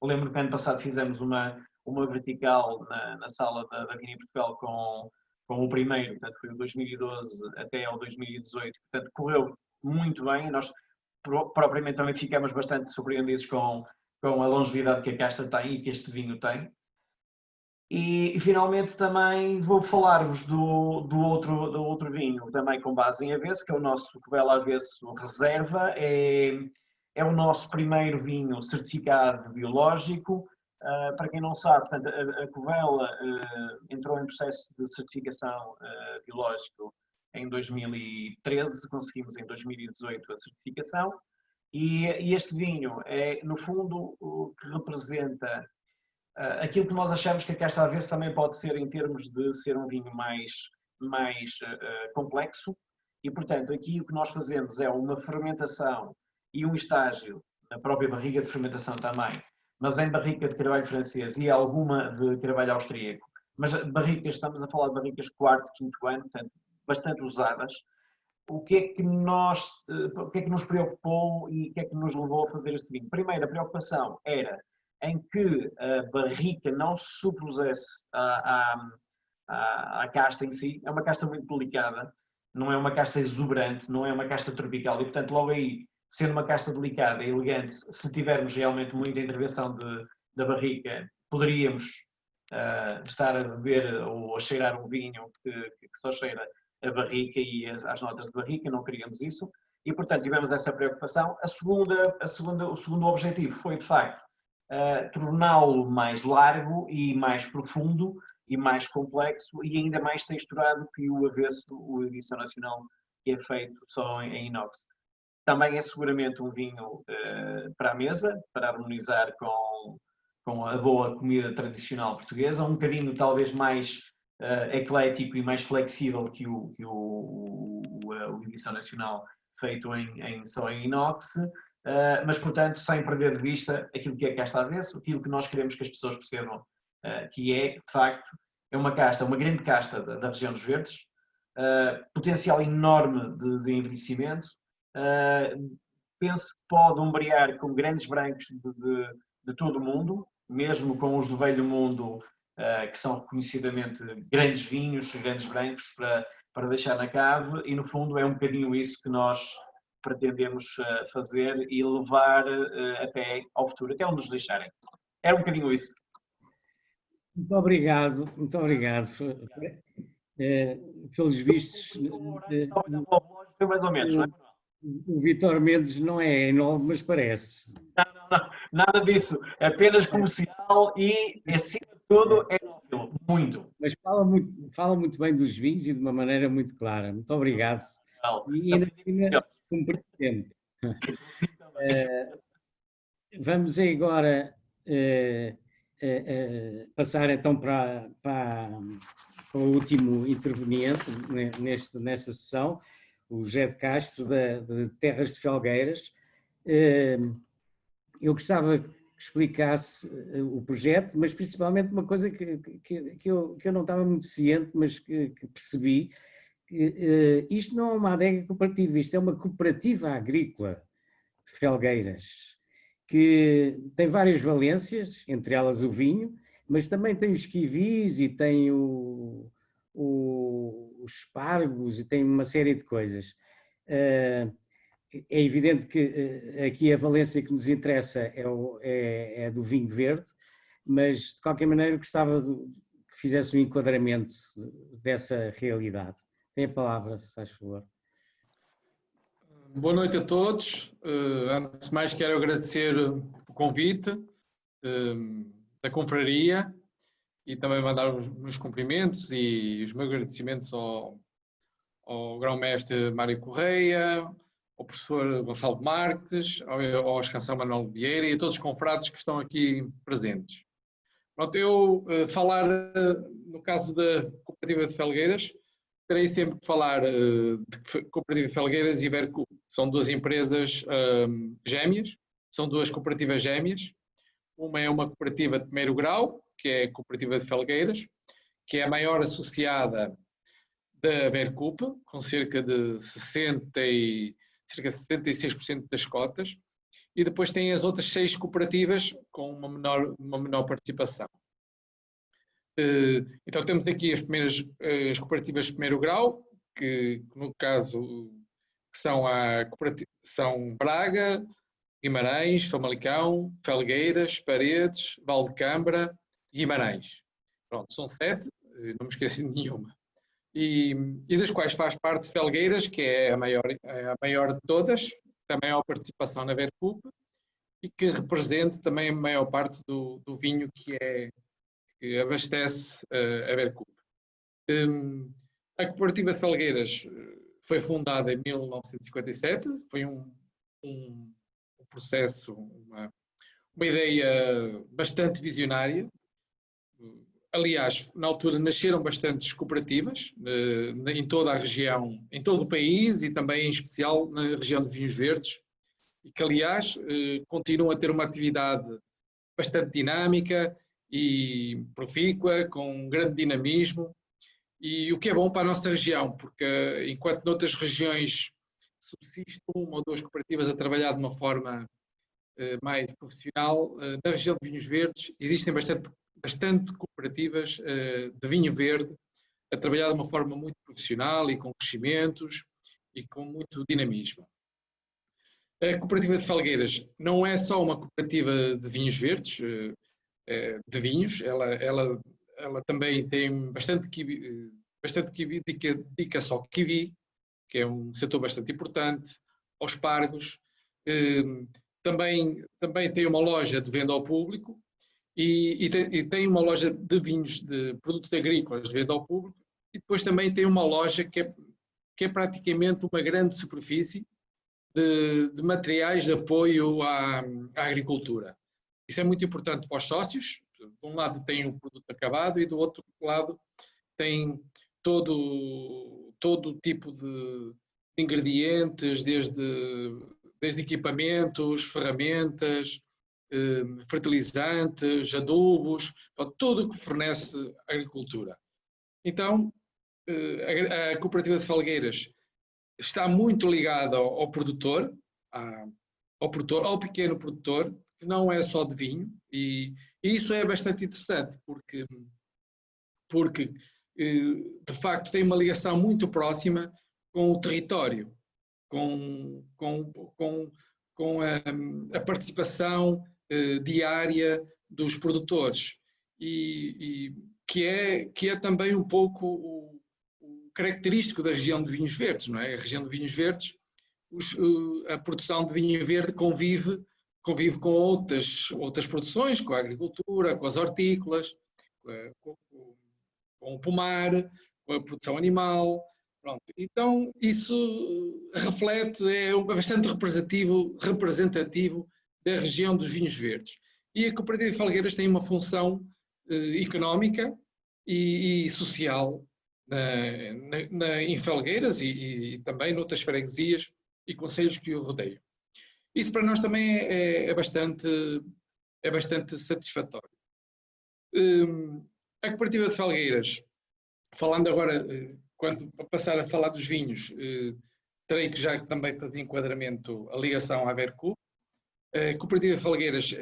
Eu lembro que ano passado fizemos uma vertical na sala da Vini Portugal com o primeiro, portanto foi o 2012 até ao 2018, portanto correu muito bem. Nós propriamente também ficamos bastante surpreendidos com a longevidade que a casta tem e que este vinho tem. E finalmente também vou falar-vos do outro vinho, também com base em avesso, que é o nosso Covela Avesso Reserva. É o nosso primeiro vinho certificado biológico. Para quem não sabe, portanto, a Covela entrou em processo de certificação biológico em 2013, conseguimos em 2018 a certificação, e este vinho é, no fundo, o que representa aquilo que nós achamos que a casta avesso também pode ser em termos de ser um vinho mais complexo, e portanto aqui o que nós fazemos é uma fermentação e um estágio na própria barriga de fermentação também, mas em barrica de carvalho francês e alguma de carvalho austríaco, mas barricas, estamos a falar de barricas quarto, quinto ano, portanto bastante usadas. O que é que nos preocupou e o que é que nos levou a fazer este vinho? Primeiro, a preocupação era em que a barrica não se superpusesse à casta em si. É uma casta muito delicada, não é uma casta exuberante, não é uma casta tropical, e portanto logo aí, sendo uma casta delicada e elegante, se tivermos realmente muita intervenção da barrica, poderíamos estar a beber ou a cheirar um vinho que só cheira a barrica e as notas de barrica. Não queríamos isso, e portanto tivemos essa preocupação. O segundo objetivo foi de facto torná-lo mais largo e mais profundo e mais complexo e ainda mais texturado que o avesso, o Edição Nacional, que é feito só em inox. Também é seguramente um vinho para a mesa, para harmonizar com a boa comida tradicional portuguesa, um bocadinho talvez mais eclético e mais flexível que o Edição Nacional feito só em inox, mas portanto sem perder de vista aquilo que é casta avesso, aquilo que nós queremos que as pessoas percebam, que é, de facto, é uma grande casta da região dos verdes, potencial enorme de envelhecimento, penso que pode ombrear com grandes brancos de todo o mundo, mesmo com os do velho mundo, que são reconhecidamente grandes vinhos, grandes brancos para deixar na cave, e no fundo é um bocadinho isso que nós pretendemos fazer e levar até ao futuro, até onde nos deixarem. É um bocadinho isso. Muito obrigado, muito obrigado. Pelos vistos, foi mais ou menos, não é? O Vítor Mendes não é enorme, mas parece. Não, nada disso. É apenas comercial e, acima de tudo, é muito. Mas fala muito bem dos vinhos e de uma maneira muito clara. Muito obrigado. E ainda compreendente. Vamos agora passar então para o último interveniente nesta sessão, o José de Castro, de Terras de Felgueiras. Eu gostava que explicasse o projeto, mas principalmente uma coisa que eu não estava muito ciente, mas que percebi, que isto não é uma adega cooperativa, isto é uma cooperativa agrícola de Felgueiras, que tem várias valências, entre elas o vinho, mas também tem os kiwis e tem os espargos e tem uma série de coisas. É evidente que aqui a valência que nos interessa é do vinho verde, mas de qualquer maneira gostava que fizesse um enquadramento dessa realidade. Tem a palavra, se faz favor. Boa noite a todos. Antes de mais quero agradecer o convite da confraria e também mandar os meus cumprimentos e os meus agradecimentos ao grão-mestre Mário Correia, ao professor Gonçalo Marques, ao Escansão Manuel Vieira e a todos os confrades que estão aqui presentes. Pronto, eu falar no caso da Cooperativa de Felgueiras, terei sempre que falar de Cooperativa de Felgueiras e Vercup. São duas empresas gêmeas, são duas cooperativas gêmeas. Uma é uma cooperativa de primeiro grau, que é a Cooperativa de Felgueiras, que é a maior associada da Vercup, com cerca de 66% das cotas, e depois tem as outras 6 cooperativas com uma menor participação. Então temos aqui as cooperativas de primeiro grau, que no caso são Braga, Guimarães, Famalicão, Felgueiras, Paredes, Valdecambra e Guimarães. Pronto, são 7, não me esqueci de nenhuma. E das quais faz parte Felgueiras, que é a maior de todas, a maior participação na Vercup, e que representa também a maior parte do vinho que abastece a Vercup. A Cooperativa de Felgueiras foi fundada em 1957, foi um processo, uma ideia bastante visionária. Aliás, na altura nasceram bastantes cooperativas em toda a região, em todo o país e também em especial na região de Vinhos Verdes, e que aliás continuam a ter uma atividade bastante dinâmica e profícua, com um grande dinamismo, e o que é bom para a nossa região, porque enquanto noutras regiões subsiste uma ou duas cooperativas a trabalhar de uma forma mais profissional, na região de Vinhos Verdes existem bastante cooperativas de vinho verde a trabalhar de uma forma muito profissional e com crescimentos e com muito dinamismo. A Cooperativa de Felgueiras não é só uma cooperativa de vinhos verdes, de vinhos, ela também tem bastante kiwi, dedica-se ao kiwi, que é um setor bastante importante, aos espargos, também tem uma loja de venda ao público e tem uma loja de vinhos, de produtos agrícolas de venda ao público, e depois também tem uma loja que é praticamente uma grande superfície de materiais de apoio à agricultura. Isso é muito importante para os sócios. De um lado tem o produto acabado e do outro lado tem todo o tipo de ingredientes, desde equipamentos, ferramentas, fertilizantes, adubos, tudo o que fornece a agricultura. Então, a Cooperativa de Felgueiras está muito ligada ao produtor, ao pequeno produtor, que não é só de vinho, e isso é bastante interessante, porque de facto tem uma ligação muito próxima com o território, com a participação diária dos produtores, e que é também um pouco o característico da região de Vinhos Verdes, não é? A região de Vinhos Verdes, a produção de vinho verde convive com outras produções, com a agricultura, com as hortícolas, com o pomar, com a produção animal. Pronto. Então, isso é bastante representativo da região dos vinhos verdes. E a Cooperativa de Felgueiras tem uma função económica e social em Felgueiras e também noutras freguesias e concelhos que o rodeiam. Isso para nós também é bastante satisfatório. A cooperativa de Felgueiras, falando agora, quando passar a falar dos vinhos, terei que já também fazer enquadramento, a ligação à Vercup. A cooperativa de Felgueiras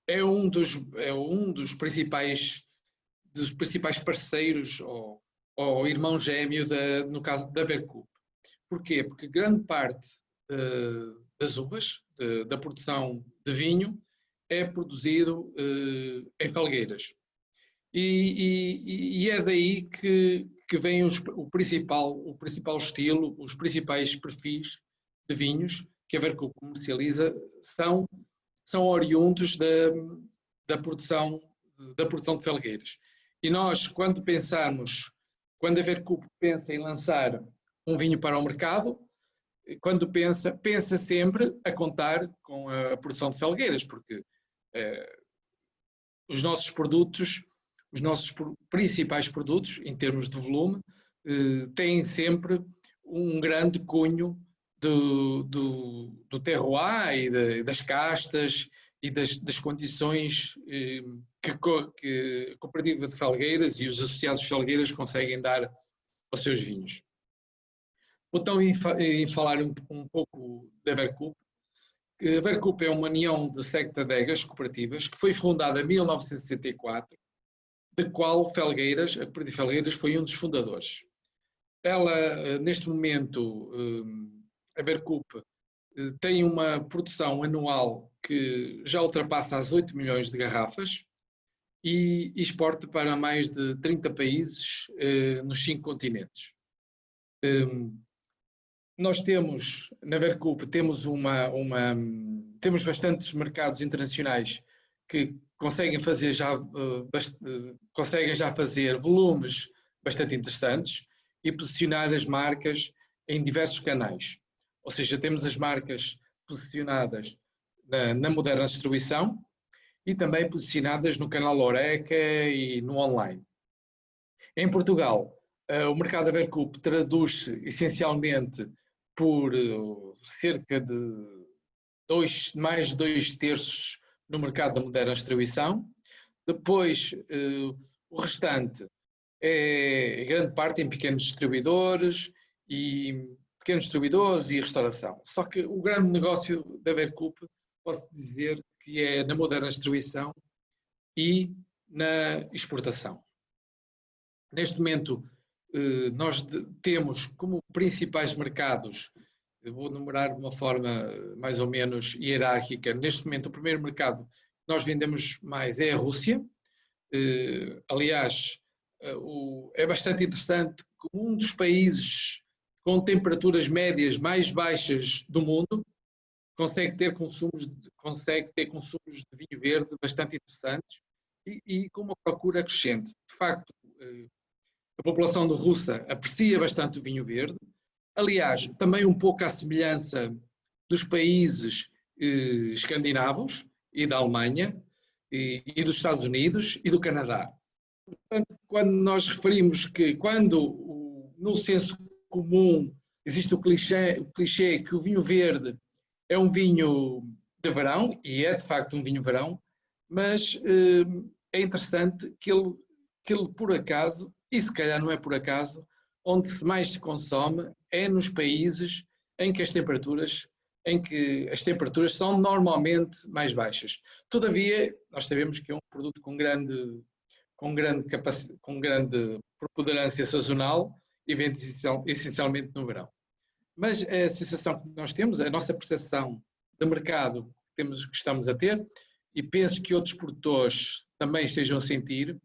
é um dos principais parceiros ou irmão gêmeo, no caso da Vercup. Porquê? Porque grande parte das uvas, da produção de vinho, é produzido em Felgueiras. E é daí que vem o principal estilo, os principais perfis de vinhos que a Vercup comercializa são oriundos da produção de Felgueiras. E nós, quando a Vercup pensa em lançar um vinho para o mercado, quando pensa sempre a contar com a produção de Felgueiras, porque os nossos principais produtos, em termos de volume, têm sempre um grande cunho do terroir e das castas e das condições que a cooperativa de Felgueiras e os associados de Felgueiras conseguem dar aos seus vinhos. Vou então falar um pouco da Vercup. A Vercup é uma união de 7 adegas cooperativas que foi fundada em 1964, da qual a cooperativa de Felgueiras foi um dos fundadores. Ela, neste momento, a Vercup tem uma produção anual que já ultrapassa as 8 milhões de garrafas e exporta para mais de 30 países nos 5 continentes. Nós temos, na Vercup, temos bastantes mercados internacionais que conseguem já fazer volumes bastante interessantes e posicionar as marcas em diversos canais. Ou seja, temos as marcas posicionadas na moderna distribuição e também posicionadas no canal Horeca e no online. Em Portugal, o mercado da Vercup traduz-se essencialmente por cerca de mais de 2/3 no mercado da moderna distribuição. Depois, o restante é grande parte em pequenos distribuidores e restauração. Só que o grande negócio da Vercup, posso dizer que é na moderna distribuição e na exportação. Neste momento, nós temos como principais mercados, eu vou numerar de uma forma mais ou menos hierárquica. Neste momento, o primeiro mercado que nós vendemos mais é a Rússia. Aliás, é bastante interessante que um dos países com temperaturas médias mais baixas do mundo consegue ter consumos de vinho verde bastante interessantes e com uma procura crescente. De facto, a população russa aprecia bastante o vinho verde. Aliás, também um pouco à semelhança dos países escandinavos e da Alemanha e dos Estados Unidos e do Canadá. Portanto, quando nós referimos que no senso comum existe o clichê que o vinho verde é um vinho de verão, e é de facto um vinho verão, mas é interessante que ele por acaso, e se calhar não é por acaso, onde mais se consome é nos países em que as temperaturas são normalmente mais baixas. Todavia, nós sabemos que é um produto com grande preponderância sazonal e vende essencialmente no verão. Mas a sensação que nós temos, a nossa percepção de mercado que estamos a ter, e penso que outros produtores também estejam a sentir,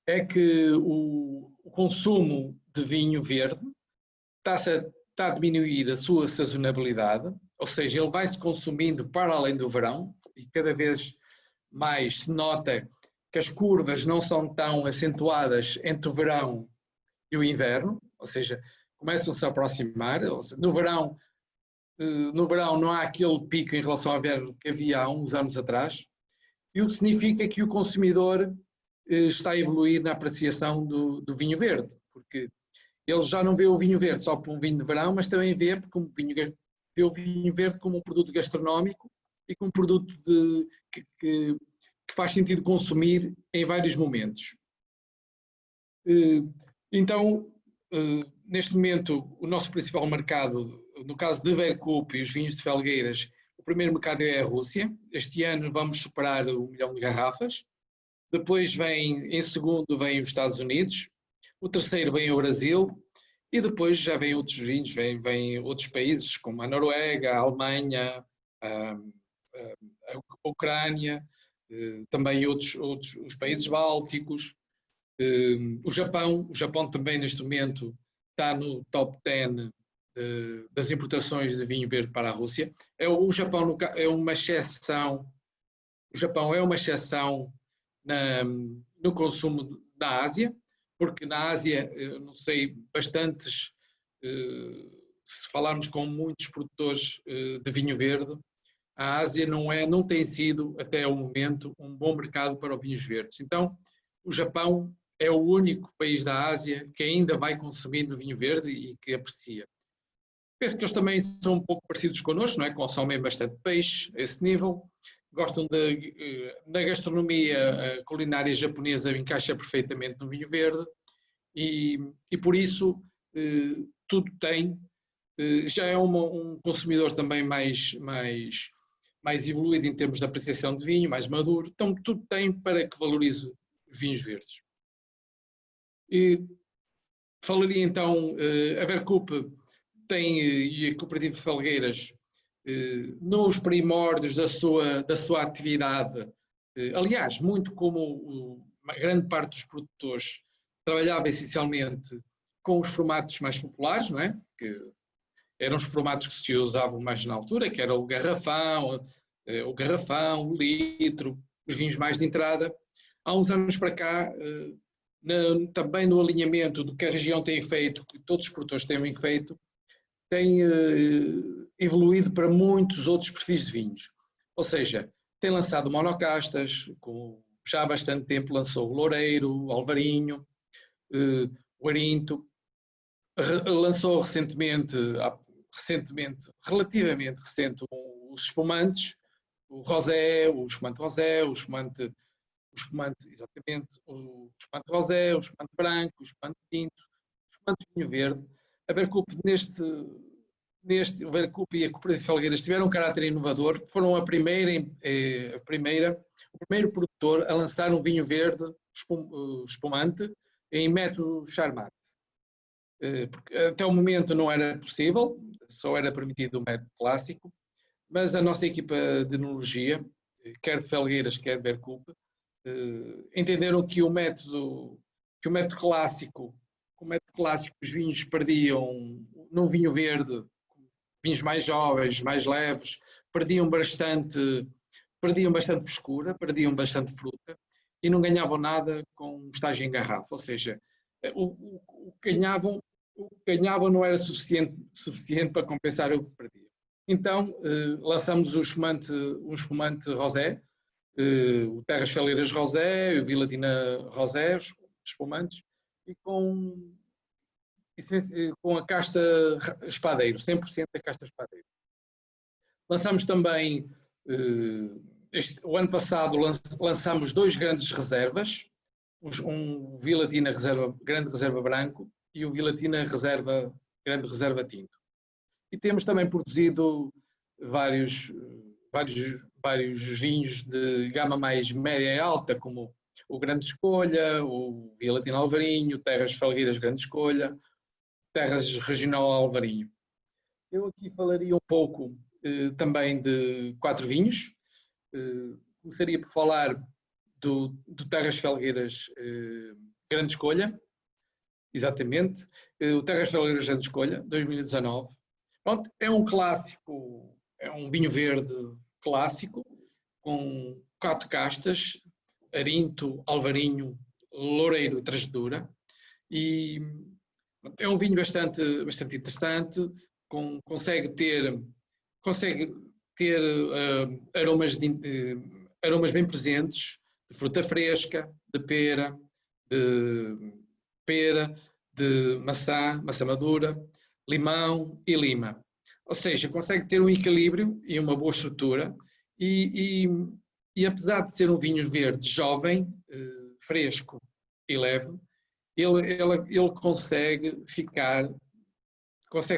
é que o consumo de vinho verde está a diminuir a sua sazonabilidade, ou seja, ele vai-se consumindo para além do verão, e cada vez mais se nota que as curvas não são tão acentuadas entre o verão e o inverno, ou seja, começam-se a aproximar. No verão não há aquele pico em relação ao inverno que havia há uns anos atrás, e o que significa que o consumidor está a evoluir na apreciação do vinho verde, porque ele já não vê o vinho verde só como um vinho de verão, mas também vê o vinho verde como um produto gastronómico e como um produto que faz sentido consumir em vários momentos. Então, neste momento, o nosso principal mercado, no caso de Vercup e os vinhos de Felgueiras, o primeiro mercado é a Rússia. Este ano vamos superar 1 milhão de garrafas. Depois em segundo vem os Estados Unidos. O terceiro vem o Brasil. E depois já vêm outros vinhos, vêm outros países, como a Noruega, a Alemanha, a Ucrânia, também os países bálticos. O Japão também neste momento está no top 10 das importações de vinho verde para a Rússia. O Japão é uma exceção. O Japão é uma exceção no consumo da Ásia, porque na Ásia, eu não sei, bastantes, se falarmos com muitos produtores de vinho verde, a Ásia não tem sido até o momento um bom mercado para os vinhos verdes. Então, o Japão é o único país da Ásia que ainda vai consumindo vinho verde e que aprecia. Penso que eles também são um pouco parecidos connosco, não é? Consomem bastante peixe a esse nível. Gostam na gastronomia, a culinária japonesa encaixa perfeitamente no vinho verde e por isso tudo tem. Já é um consumidor também mais evoluído em termos de apreciação de vinho, mais maduro. Então tudo tem para que valorize os vinhos verdes. E falaria então, a Vercup e a Cooperativa de Felgueiras, nos primórdios da sua atividade, aliás, muito como a grande parte dos produtores, trabalhava essencialmente com os formatos mais populares, não é? Que eram os formatos que se usavam mais na altura, que era o garrafão, o litro, os vinhos mais de entrada. Há uns anos para cá, também no alinhamento do que a região tem feito, que todos os produtores têm feito, tem evoluído para muitos outros perfis de vinhos. Ou seja, tem lançado monocastas, já há bastante tempo lançou o Loureiro, o Alvarinho, o Arinto, lançou relativamente recente, os espumantes, o Rosé, o espumante Rosé, o espumante Rosé, o espumante branco, o espumante tinto, o espumante vinho verde. A Vercup o Vercup e a Cooperativa de Felgueiras tiveram um caráter inovador, foram o primeiro produtor a lançar um vinho verde espumante em método Charmat. Porque até o momento não era possível, só era permitido o método clássico, mas a nossa equipa de enologia, quer de Felgueiras, quer de Vercup, entenderam que o método clássico, os vinhos perdiam, no vinho verde, vinhos mais jovens, mais leves, perdiam bastante frescura, perdiam bastante fruta e não ganhavam nada com estágio em garrafa, ou seja, o que ganhavam não era suficiente para compensar o que perdiam. Então, lançamos um espumante Rosé, o Terras Felgueiras Rosé, o Vilatina Rosé, os espumantes, e com a casta espadeiro, 100% da casta espadeiro. Lançamos também, o ano passado, lançamos 2 grandes reservas, um Vilatina Grande Reserva Branco e o Vilatina Grande Reserva Tinto. E temos também produzido vários vinhos de gama mais média e alta, como o Grande Escolha, o Vilatina Alvarinho, Terras Felgueiras Grande Escolha, Terras Regional Alvarinho. Eu aqui falaria um pouco também de 4 vinhos. Começaria por falar do Terras Felgueiras Grande Escolha, exatamente. O Terras Felgueiras Grande Escolha, 2019. Pronto, é um clássico, é um vinho verde clássico, com 4 castas, Arinto, Alvarinho, Loureiro e Trasdura. E é um vinho bastante interessante, consegue ter aromas bem presentes, de fruta fresca, de pera, de maçã, maçã madura, limão e lima. Ou seja, consegue ter um equilíbrio e uma boa estrutura e apesar de ser um vinho verde jovem, fresco e leve, ele consegue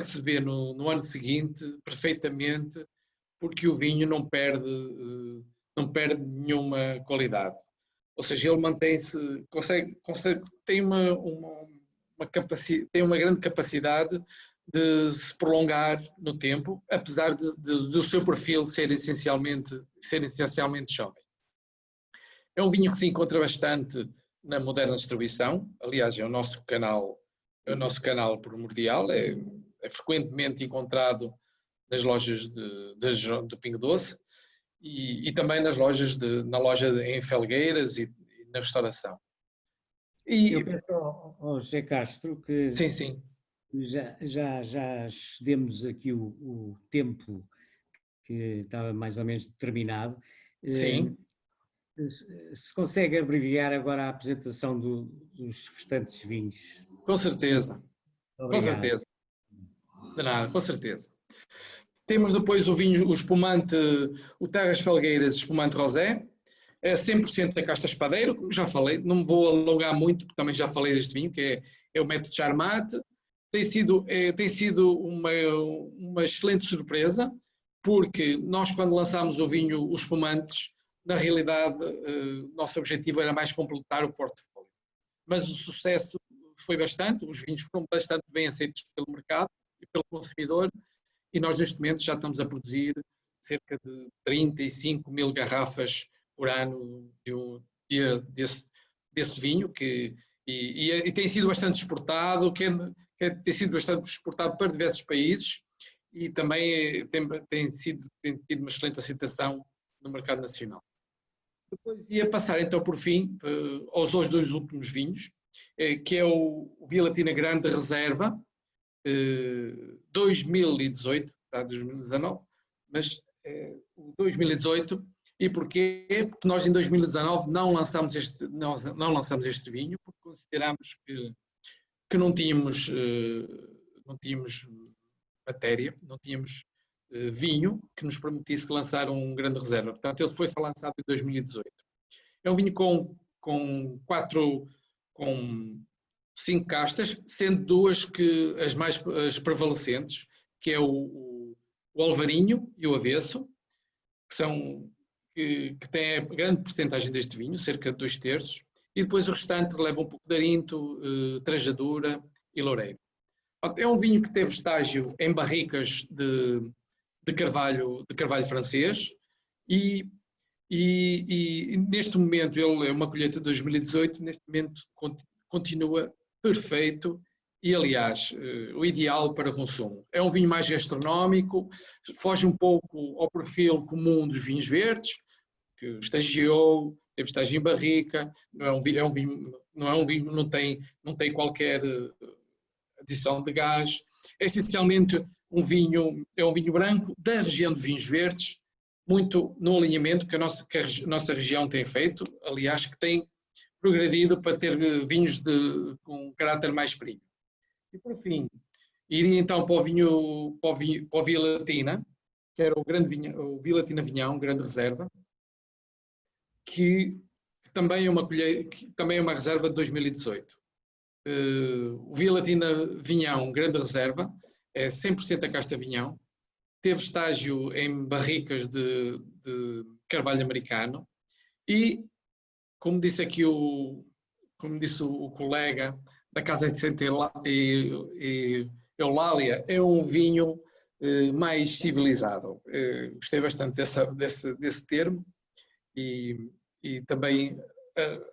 se ver no ano seguinte perfeitamente, porque o vinho não perde nenhuma qualidade. Ou seja, ele mantém-se, tem uma grande capacidade de se prolongar no tempo, apesar do seu perfil ser essencialmente jovem. É um vinho que se encontra bastante na moderna distribuição, aliás, é o nosso canal primordial, é frequentemente encontrado nas lojas do Pingo Doce e também na loja em Felgueiras e na restauração. Eu penso ao José Castro que sim. já excedemos aqui o tempo que estava mais ou menos determinado. Sim. Se consegue abreviar agora a apresentação dos restantes vinhos. Com certeza. Obrigado. Com certeza. De nada, com certeza. Temos depois o vinho, o espumante, o Terras Felgueiras Espumante Rosé, é 100% da casta espadeiro, como já falei, não me vou alongar muito, porque também já falei deste vinho, que é o método Charmat. Tem sido uma excelente surpresa, porque nós, quando lançámos o vinho, os espumantes, na realidade, nosso objetivo era mais completar o portfólio. Mas o sucesso foi bastante, os vinhos foram bastante bem aceitos pelo mercado e pelo consumidor, e nós neste momento já estamos a produzir cerca de 35 mil garrafas por ano desse vinho, e tem sido bastante exportado, tem sido bastante exportado para diversos países, e também tem tido uma excelente aceitação no mercado nacional. Depois ia passar então por fim aos dois últimos vinhos, que é o Vila Tina Grande Reserva, 2018, está 2019, mas o 2018, e porquê? Porque nós em 2019 não lançamos este vinho, porque consideramos que não tínhamos matéria, não tínhamos vinho que nos permitisse lançar um grande reserva. Portanto, ele foi lançado em 2018. É um vinho com 5 castas, sendo 2 as prevalecentes, que é o Alvarinho e o Avesso, que têm a grande porcentagem deste vinho, cerca de 2/3, e depois o restante leva um pouco de Arinto, Trajadura e Loureiro. É um vinho que teve estágio em barricas de carvalho francês e neste momento, ele é uma colheita de 2018, neste momento continua perfeito e, aliás, o ideal para consumo. É um vinho mais gastronómico, foge um pouco ao perfil comum dos vinhos verdes, que estagiou, teve estágio em barrica, não tem qualquer adição de gás. É essencialmente um vinho branco da região dos vinhos verdes, muito no alinhamento que a nossa região tem feito, aliás, que tem progredido para ter vinhos com caráter mais premium. E por fim, iria então para o Vila Latina, que era o Vila Latina Vinhão, grande reserva, que também é uma reserva de 2018. O Vila Latina Vinhão, grande reserva, é 100% da casta Vinhão, teve estágio em barricas de carvalho americano e, como disse o colega da Casa de Santa Eulália, é um vinho mais civilizado. Gostei bastante desse termo e também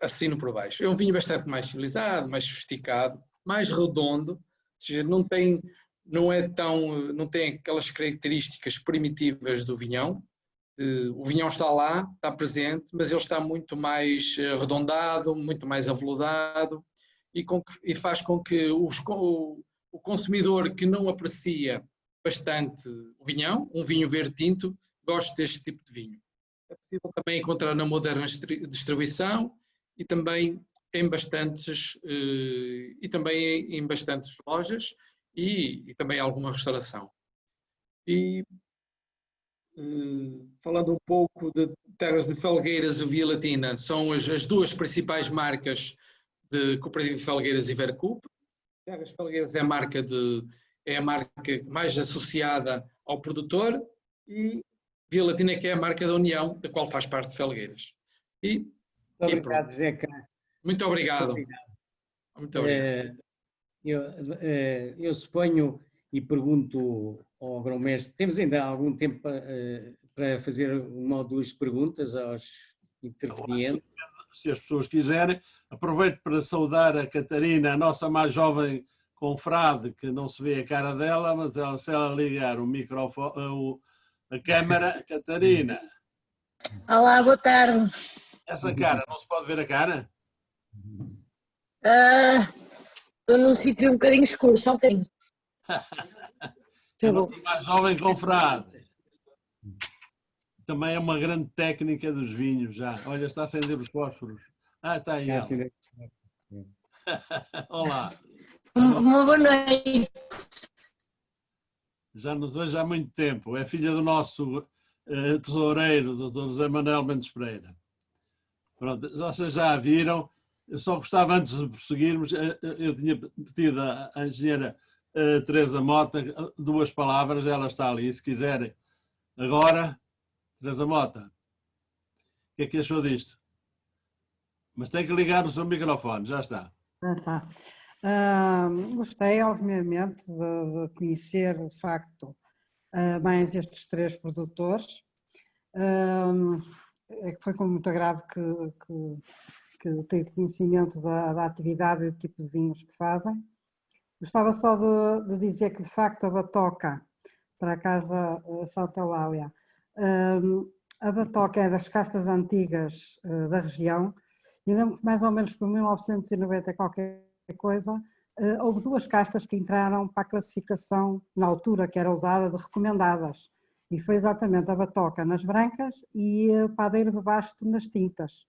assino por baixo. É um vinho bastante mais civilizado, mais sofisticado, mais redondo, ou seja, não tem aquelas características primitivas do vinhão. O vinhão está lá, está presente, mas ele está muito mais arredondado, muito mais aveludado e faz com que o consumidor que não aprecia bastante o vinhão, um vinho verde tinto, goste deste tipo de vinho. é possível também encontrar na Moderna Distribuição e também em bastantes, lojas e também alguma restauração. E falando um pouco de Terras de Felgueiras e Via Latina, são as duas principais marcas de Cooperativa de Felgueiras e Vercup. Terras de Felgueiras é a marca mais associada ao produtor e Via Latina que é a marca da União, da qual faz parte de Felgueiras. Muito obrigado, José Castro. Muito obrigado. Muito obrigado. Eu suponho e pergunto ao agromestre, temos ainda algum tempo para fazer uma ou duas perguntas aos intervenientes? Se as pessoas quiserem, aproveito para saudar a Catarina, a nossa mais jovem confrade, que não se vê a cara dela, mas se ela ligar o microfone, a câmara, Catarina. Olá, boa tarde. Essa cara, não se pode ver a cara? Estou num sítio um bocadinho escuro, só um bocadinho. A nossa mais jovem confrade. Também é uma grande técnica dos vinhos já. Olha, está a acender os fósforos. Está aí ela. Olá. Uma boa noite. Já nos vejo há muito tempo. É filha do nosso tesoureiro, Dr. José Manuel Mendes Pereira. Pronto, vocês já a viram. Eu só gostava, antes de prosseguirmos, eu tinha pedido à engenheira Teresa Mota 2 palavras, ela está ali, se quiserem. Agora, Teresa Mota, o que é que achou disto? Mas tem que ligar o seu microfone, já está. Tá. Gostei, obviamente, de conhecer, de facto, mais estes 3 produtores. É que foi com muito agrado que tenho conhecimento da atividade e do tipo de vinhos que fazem. Gostava só de dizer que, de facto, a Batoca, para a Casa Santa Eulália, a Batoca é das castas antigas da região, e lembro que mais ou menos por 1990 qualquer coisa, houve 2 castas que entraram para a classificação, na altura que era usada, de recomendadas, e foi exatamente a Batoca nas brancas e o Padeiro de Basto nas tintas.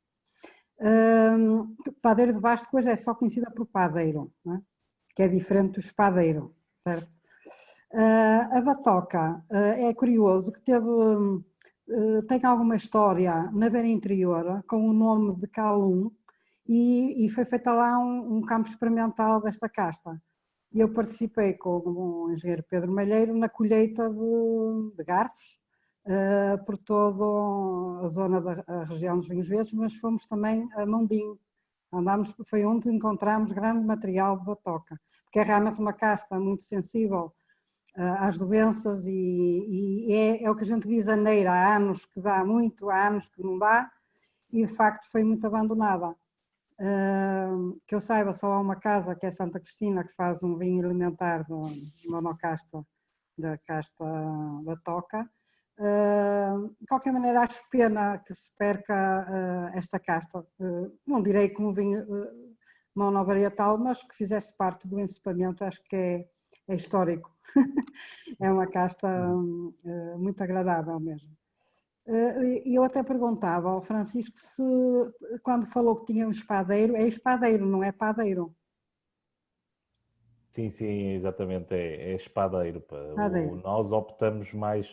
Padeiro de Basto hoje é só conhecida por Padeiro, não é? Que é diferente do espadeiro, certo? A Batoca é curioso que tem alguma história na beira interior com o nome de Calum e foi feita lá um campo experimental desta casta. E eu participei com o engenheiro Pedro Malheiro na colheita de garfos por toda a zona da região dos Vinhos Verdes, mas fomos também a Mondinho. Foi onde encontramos grande material de Batoca, porque é realmente uma casta muito sensível às doenças e é o que a gente diz aneira, há anos que dá muito, há anos que não dá, e de facto foi muito abandonada. Que eu saiba, só há uma casa, que é Santa Cristina, que faz um vinho alimentar de monocasta, da casta Batoca. De qualquer maneira, acho pena que se perca esta casta, não direi como vinho monovarietal, mas que fizesse parte do encepamento, acho que é histórico. É uma casta muito agradável mesmo. E eu até perguntava ao Francisco se, quando falou que tinha um espadeiro, é espadeiro, não é padeiro. Sim, exatamente, é espadeiro. Nós optamos mais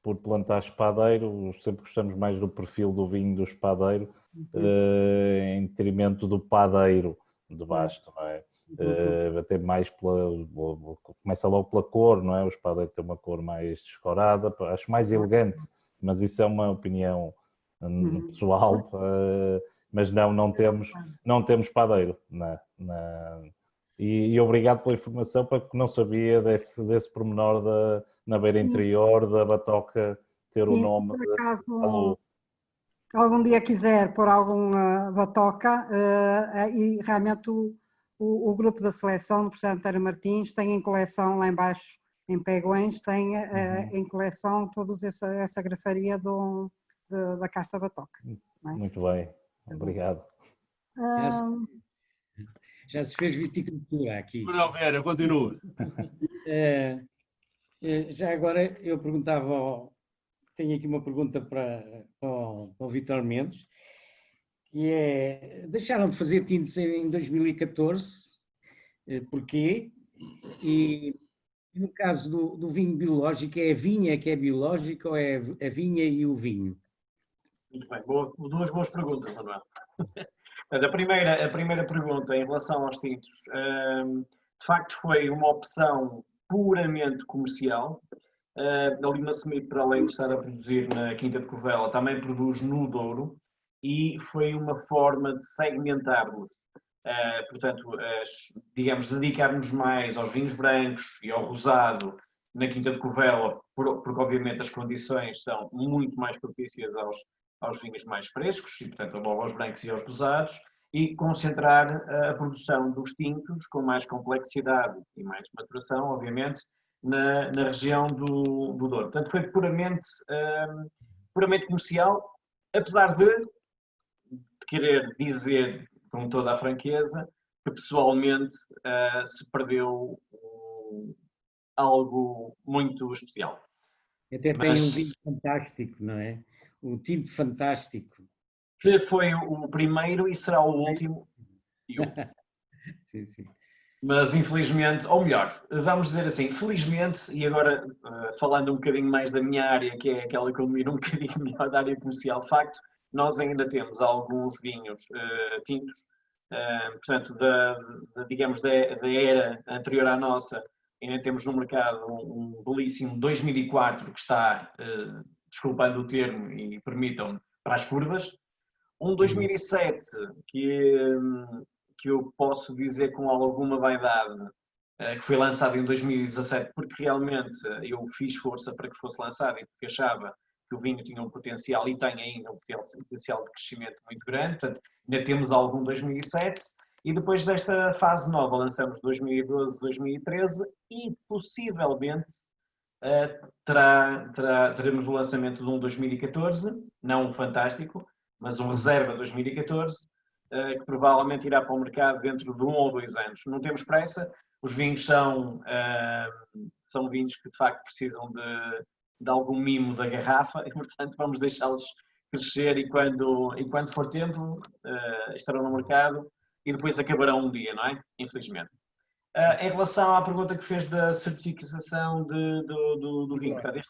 por plantar espadeiro, sempre gostamos mais do perfil do vinho do espadeiro, em detrimento do padeiro de basto, não é? Até mais começa logo pela cor, não é? O espadeiro tem uma cor mais descorada, acho mais elegante, mas isso é uma opinião pessoal, mas não temos padeiro. E obrigado pela informação, porque não sabia desse pormenor na beira interior da Batoca ter o nome de Calum. Algum dia quiser pôr alguma Batoca, e realmente o grupo da seleção do professor António Martins tem em coleção lá embaixo, em Pegões, tem em coleção toda essa grafaria da casta Batoca. Muito bem, obrigado. Já se fez viticultura aqui. Manuel Vieira, continua. Já agora eu perguntava tenho aqui uma pergunta para o Vítor Mendes, que é, deixaram de fazer tintos em 2014, porquê? E no caso do vinho biológico, é a vinha que é biológica ou é a vinha e o vinho? Muito bem, duas boas perguntas, Manuel. A primeira pergunta em relação aos tintos, de facto foi uma opção puramente comercial. A Lima Smith, para além de estar a produzir na Quinta de Covela, também produz no Douro e foi uma forma de segmentarmos, portanto, digamos, dedicarmos mais aos vinhos brancos e ao rosado na Quinta de Covela, porque obviamente as condições são muito mais propícias aos vinhos mais frescos e, portanto, aos brancos e aos rosados, e concentrar a produção dos tintos com mais complexidade e mais maturação, obviamente, na região do Douro. Portanto, foi puramente comercial, apesar de querer dizer, com toda a franqueza, que pessoalmente se perdeu algo muito especial. Até tem um vinho fantástico, não é? O tinto fantástico. Que foi o primeiro e será o último. Sim, sim. Mas infelizmente, ou melhor, vamos dizer assim, felizmente, e agora falando um bocadinho mais da minha área, que é aquela que eu domino um bocadinho melhor da área comercial, de facto, nós ainda temos alguns vinhos tintos, portanto, digamos, da era anterior à nossa, ainda temos no mercado um belíssimo 2004 que está, desculpando o termo e permitam-me, para as curvas, um 2007 que eu posso dizer com alguma vaidade, que foi lançado em 2017, porque realmente eu fiz força para que fosse lançado e porque achava que o vinho tinha um potencial e tem ainda um potencial de crescimento muito grande, portanto, ainda temos algum 2007 e depois desta fase nova lançamos 2012, 2013 e possivelmente teremos o lançamento de um 2014, não um fantástico, mas um reserva 2014, que provavelmente irá para o mercado dentro de 1 ou 2 anos. Não temos pressa, os vinhos são vinhos que de facto precisam de algum mimo da garrafa e, portanto, vamos deixá-los crescer e quando for tempo estarão no mercado e depois acabarão um dia, não é? Infelizmente. Em relação à pergunta que fez da certificação do vinho, portanto,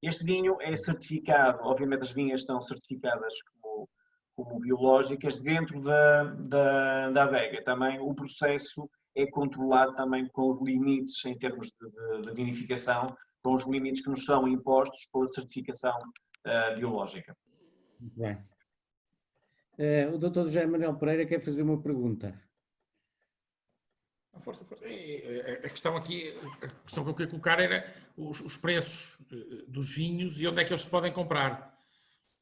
este vinho é certificado, obviamente as vinhas estão certificadas como biológicas dentro da adega. Também o processo é controlado também com os limites em termos de vinificação, com os limites que nos são impostos pela certificação biológica. Muito bem. O Dr. José Manuel Pereira quer fazer uma pergunta. Força. A questão aqui, a questão que eu queria colocar era os preços dos vinhos e onde é que eles se podem comprar.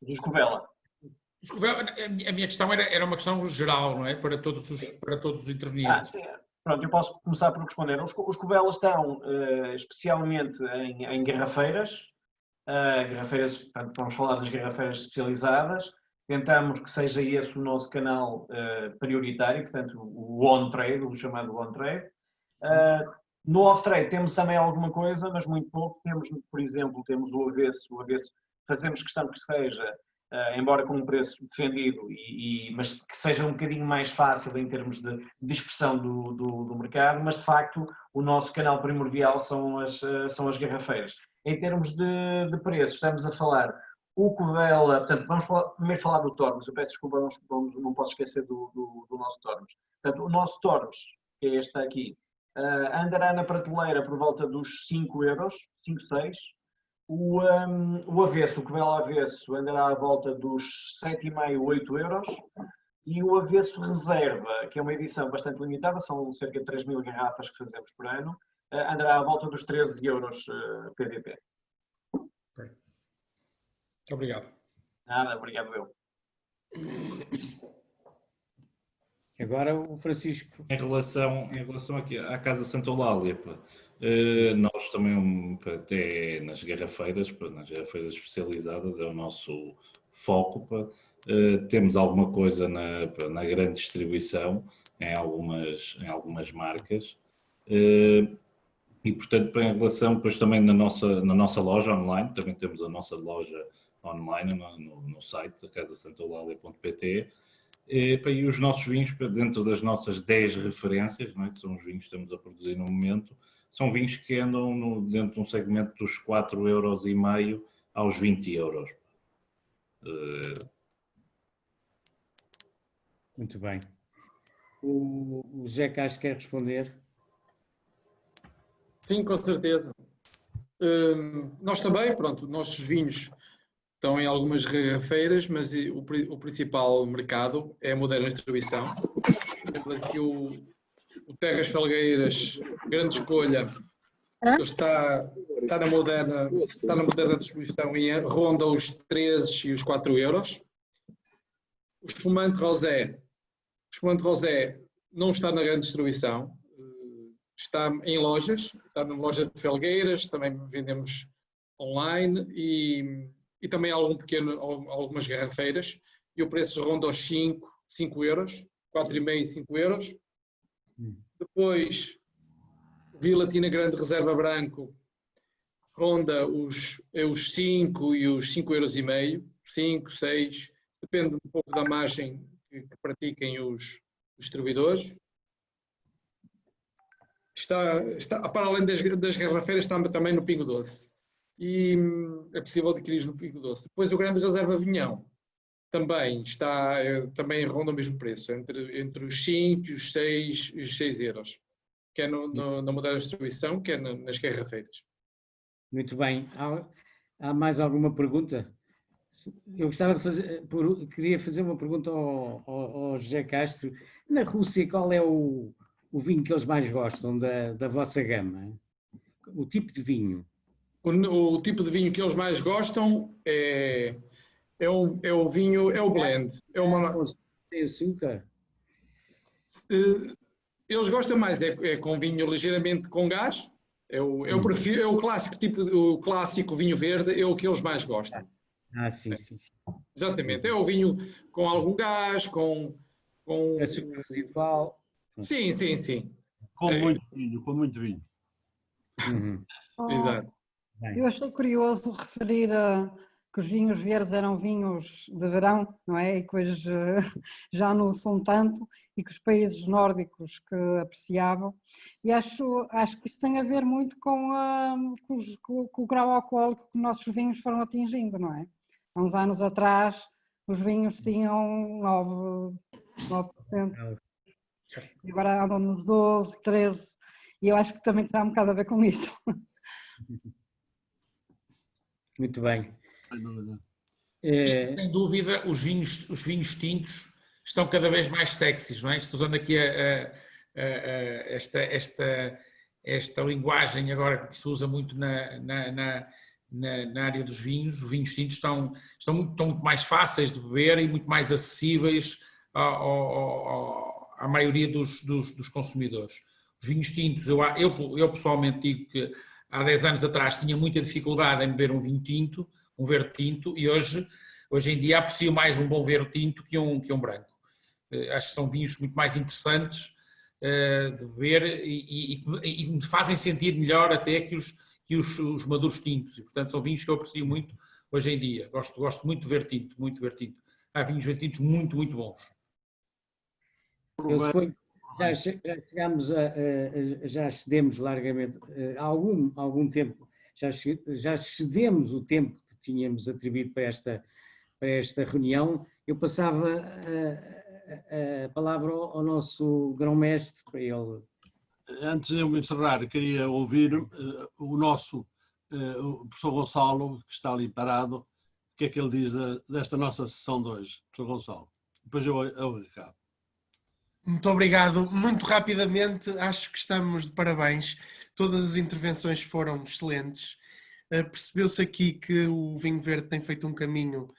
Dos Covela. A minha questão era uma questão geral, não é? Para todos os intervenientes. Sim. Pronto, eu posso começar por responder. Os Covelas estão especialmente em garrafeiras. Portanto, vamos falar das garrafeiras especializadas. Tentamos que seja esse o nosso canal prioritário, portanto, o on-trade, o chamado on-trade. No off-trade temos também alguma coisa, mas muito pouco. Temos, por exemplo, temos o avesso. Fazemos questão que seja, embora com um preço defendido, mas que seja um bocadinho mais fácil em termos de expressão do mercado, mas de facto o nosso canal primordial são as garrafeiras. Em termos de preços, estamos a falar o Covela, portanto, vamos primeiro falar do Tormes, eu peço desculpa, não posso esquecer do nosso Tormes. Portanto, o nosso Tormes, que é este aqui, andará na prateleira por volta dos 5 euros, 5, 6. O avesso, o Covela avesso, andará à volta dos 7,5, 8 euros. E o avesso reserva, que é uma edição bastante limitada, são cerca de 3.000 garrafas que fazemos por ano, andará à volta dos 13 euros PDP. Okay. Obrigado. Nada, obrigado eu. Agora o Francisco. Em relação aqui à Casa Santa Eulália, nós também, até nas garrafeiras especializadas, é o nosso foco. Temos alguma coisa na grande distribuição, em algumas marcas. E, portanto, em relação, depois também na nossa loja online, também temos a nossa loja online no site, casasantaeulalia.pt, e os nossos vinhos, dentro das nossas 10 referências, não é, que são os vinhos que estamos a produzir no momento, são vinhos que andam dentro de um segmento dos 4,5 € aos 20 €. Muito bem. O José Castro quer responder? Sim, com certeza. Nós também, pronto, nossos vinhos estão em algumas garrafeiras, mas o principal mercado é a moderna distribuição. Temos aqui o Terras Felgueiras, grande escolha. Ele está na moderna distribuição e ronda os 13 e os 4 €. O espumante rosé não está na grande distribuição, está em lojas, está na loja de Felgueiras, também vendemos online e também algumas garrafeiras, e o preço ronda aos 5 €, 4,5 e 5 €. Depois, Vila Tina Grande Reserva Branco ronda os 5 e os 5,5 €, 5, 6, depende um pouco da margem que pratiquem os distribuidores. Para além das garrafeiras, está também no Pingo Doce. E é possível adquirir no Pingo Doce. Depois o Grande Reserva Vinhão também ronda o mesmo preço, entre os 5, os 6 e os 6 €, quer na moderna distribuição, quer nas garrafeiras. Muito bem. Há mais alguma pergunta? Eu gostava queria fazer uma pergunta ao José Castro. Na Rússia, qual é o vinho que eles mais gostam da vossa gama? O tipo de vinho? O tipo de vinho que eles mais gostam é o vinho, é o blend. Tem açúcar? Eles gostam mais com vinho ligeiramente com gás. O clássico vinho verde é o que eles mais gostam. Sim, sim. Exatamente. É o vinho com algum gás, com açúcar residual. Sim. Com muito vinho. Uhum. Exato. Eu achei curioso referir que os vinhos verdes eram vinhos de verão, não é? E que hoje já não são tanto, e que os países nórdicos que apreciavam. E acho que isso tem a ver muito com o grau alcoólico que os nossos vinhos foram atingindo, não é? Há uns anos atrás, os vinhos tinham 9%. E agora andam nos 12, 13%. E eu acho que também terá um bocado a ver com isso. Muito bem. Sem dúvida, os vinhos tintos estão cada vez mais sexys, não é? Estou usando aqui esta linguagem agora que se usa muito na área dos vinhos. Os vinhos tintos estão muito mais fáceis de beber e muito mais acessíveis à maioria dos consumidores. Os vinhos tintos, eu pessoalmente digo que há 10 anos atrás tinha muita dificuldade em beber um vinho tinto, um verde tinto, e hoje em dia aprecio mais um bom verde tinto que um branco. Acho que são vinhos muito mais interessantes de beber e me fazem sentir melhor até que os maduros tintos, e portanto são vinhos que eu aprecio muito hoje em dia. Gosto muito de verde tinto, muito verde tinto. Há vinhos verde tintos muito, muito bons. Eu suponho que já cedemos largamente, há algum tempo, já cedemos o tempo que tínhamos atribuído para esta reunião. Eu passava a palavra ao nosso grão-mestre, para ele. Antes de eu me encerrar, queria ouvir o nosso o professor Gonçalo, que está ali parado, o que é que ele diz desta nossa sessão de hoje. Professor Gonçalo. Depois eu acabo. Muito obrigado. Muito rapidamente, acho que estamos de parabéns. Todas as intervenções foram excelentes. Percebeu-se aqui que o vinho verde tem feito um caminho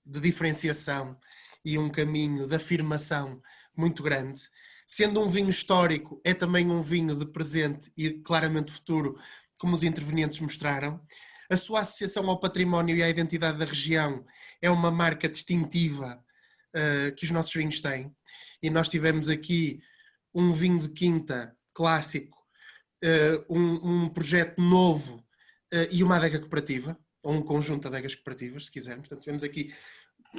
de diferenciação e um caminho de afirmação muito grande. Sendo um vinho histórico, é também um vinho de presente e claramente futuro, como os intervenientes mostraram. A sua associação ao património e à identidade da região é uma marca distintiva que os nossos vinhos têm, e nós tivemos aqui um vinho de quinta clássico um projeto novo e uma adega cooperativa, ou um conjunto de adegas cooperativas, se quisermos. Portanto, tivemos aqui,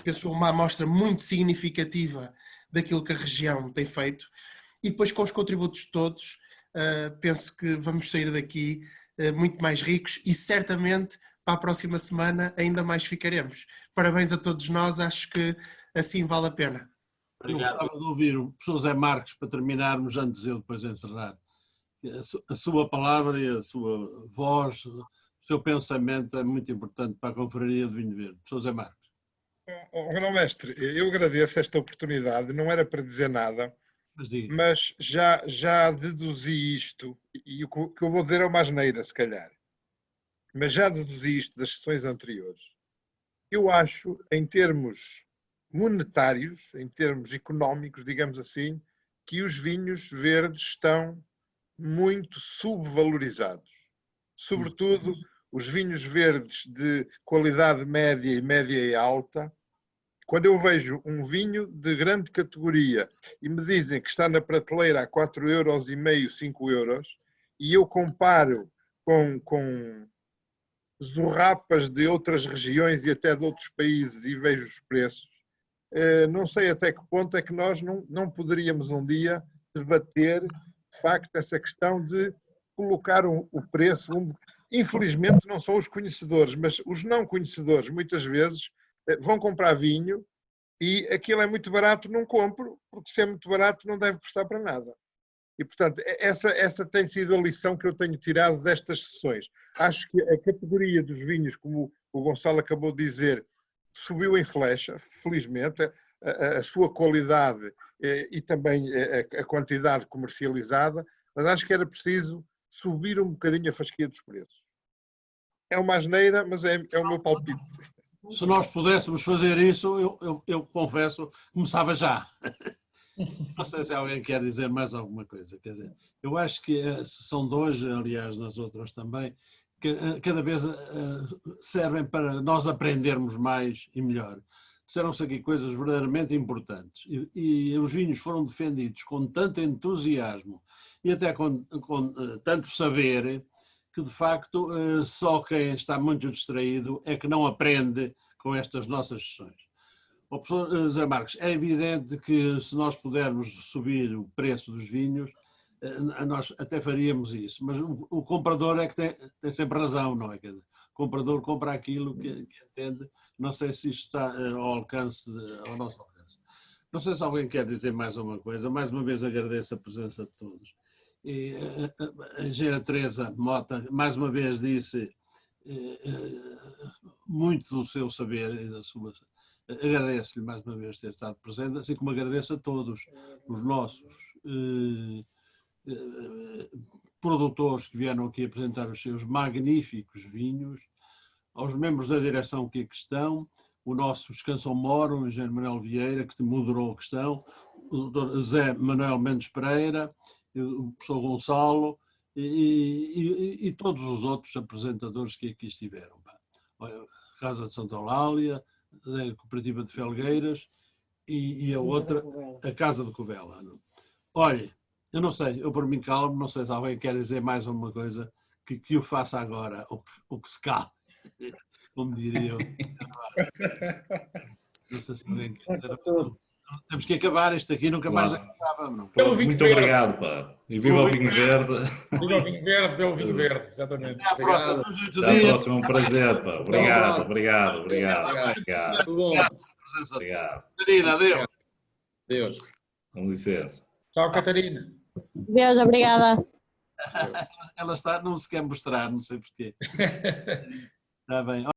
penso, uma amostra muito significativa daquilo que a região tem feito. E depois, com os contributos todos, penso que vamos sair daqui muito mais ricos e certamente para a próxima semana ainda mais ficaremos. Parabéns a todos nós, acho que assim vale a pena. Eu gostava de ouvir o professor Zé Marques para terminarmos, antes de eu depois encerrar. A sua palavra e a sua voz, o seu pensamento é muito importante para a Confraria do Vinho Verde. Professor Zé Marques. Grão-mestre, eu agradeço esta oportunidade, não era para dizer nada, mas já deduzi isto, e o que eu vou dizer é uma asneira, se calhar, mas já deduzi isto das sessões anteriores. Eu acho, em termos monetários, em termos económicos, digamos assim, que os vinhos verdes estão muito subvalorizados. Sobretudo os vinhos verdes de qualidade média e média e alta. Quando eu vejo um vinho de grande categoria e me dizem que está na prateleira a 4,5€, 5€, e eu comparo com zorrapas de outras regiões e até de outros países e vejo os preços, não sei até que ponto é que nós não poderíamos um dia debater, de facto, essa questão de colocar o preço. Infelizmente não são os conhecedores, mas os não conhecedores muitas vezes vão comprar vinho e aquilo é muito barato, não compro, porque se é muito barato não deve custar para nada. E, portanto, essa tem sido a lição que eu tenho tirado destas sessões. Acho que a categoria dos vinhos, como o Gonçalo acabou de dizer, subiu em flecha, felizmente, a sua qualidade e também a quantidade comercializada, mas acho que era preciso subir um bocadinho a fasquia dos preços. É uma asneira, mas é o meu palpite. Se nós pudéssemos fazer isso, eu confesso, começava já. Não sei se alguém quer dizer mais alguma coisa. Quer dizer, eu acho que a sessão de hoje, aliás, nas outras também, que cada vez servem para nós aprendermos mais e melhor. Disseram-se aqui coisas verdadeiramente importantes e os vinhos foram defendidos com tanto entusiasmo e até com tanto saber que, de facto, só quem está muito distraído é que não aprende com estas nossas sessões. O professor Zé Marques, é evidente que se nós pudermos subir o preço dos vinhos, nós até faríamos isso, mas o comprador é que tem sempre razão, não é? Quer dizer, o comprador compra aquilo que entende, não sei se isto está ao nosso alcance. Não sei se alguém quer dizer mais alguma coisa, mais uma vez agradeço a presença de todos. E a engenheira Teresa Mota, mais uma vez, disse muito do seu saber e da sua... Agradeço-lhe mais uma vez ter estado presente, assim como agradeço a todos os nossos produtores que vieram aqui apresentar os seus magníficos vinhos, aos membros da direção que aqui estão, o nosso Descansão Moro, o engenheiro Manuel Vieira, que moderou a questão, o Dr. Zé Manuel Mendes Pereira, o professor Gonçalo e todos os outros apresentadores que aqui estiveram. A Casa de Santa Eulália, a Cooperativa de Felgueiras e a outra, a Casa de Covela. Olha, eu não sei, eu por mim calmo, não sei se alguém quer dizer mais alguma coisa que o faça agora, ou que se cale, como diria eu. Não sei se alguém quer dizer. Temos que acabar isto aqui, nunca mais acabava. Não. Muito obrigado, pá. E viva o vinho verde. Viva o vinho verde, beba o vinho verde, exatamente. Até à próxima. Até à próxima, um prazer, pá. Obrigado. Tudo bom. Obrigado. Catarina, adeus. Deus. Com licença. Tchau, Catarina. Deus, obrigada. Ela não se quer mostrar, não sei porquê. Está bem.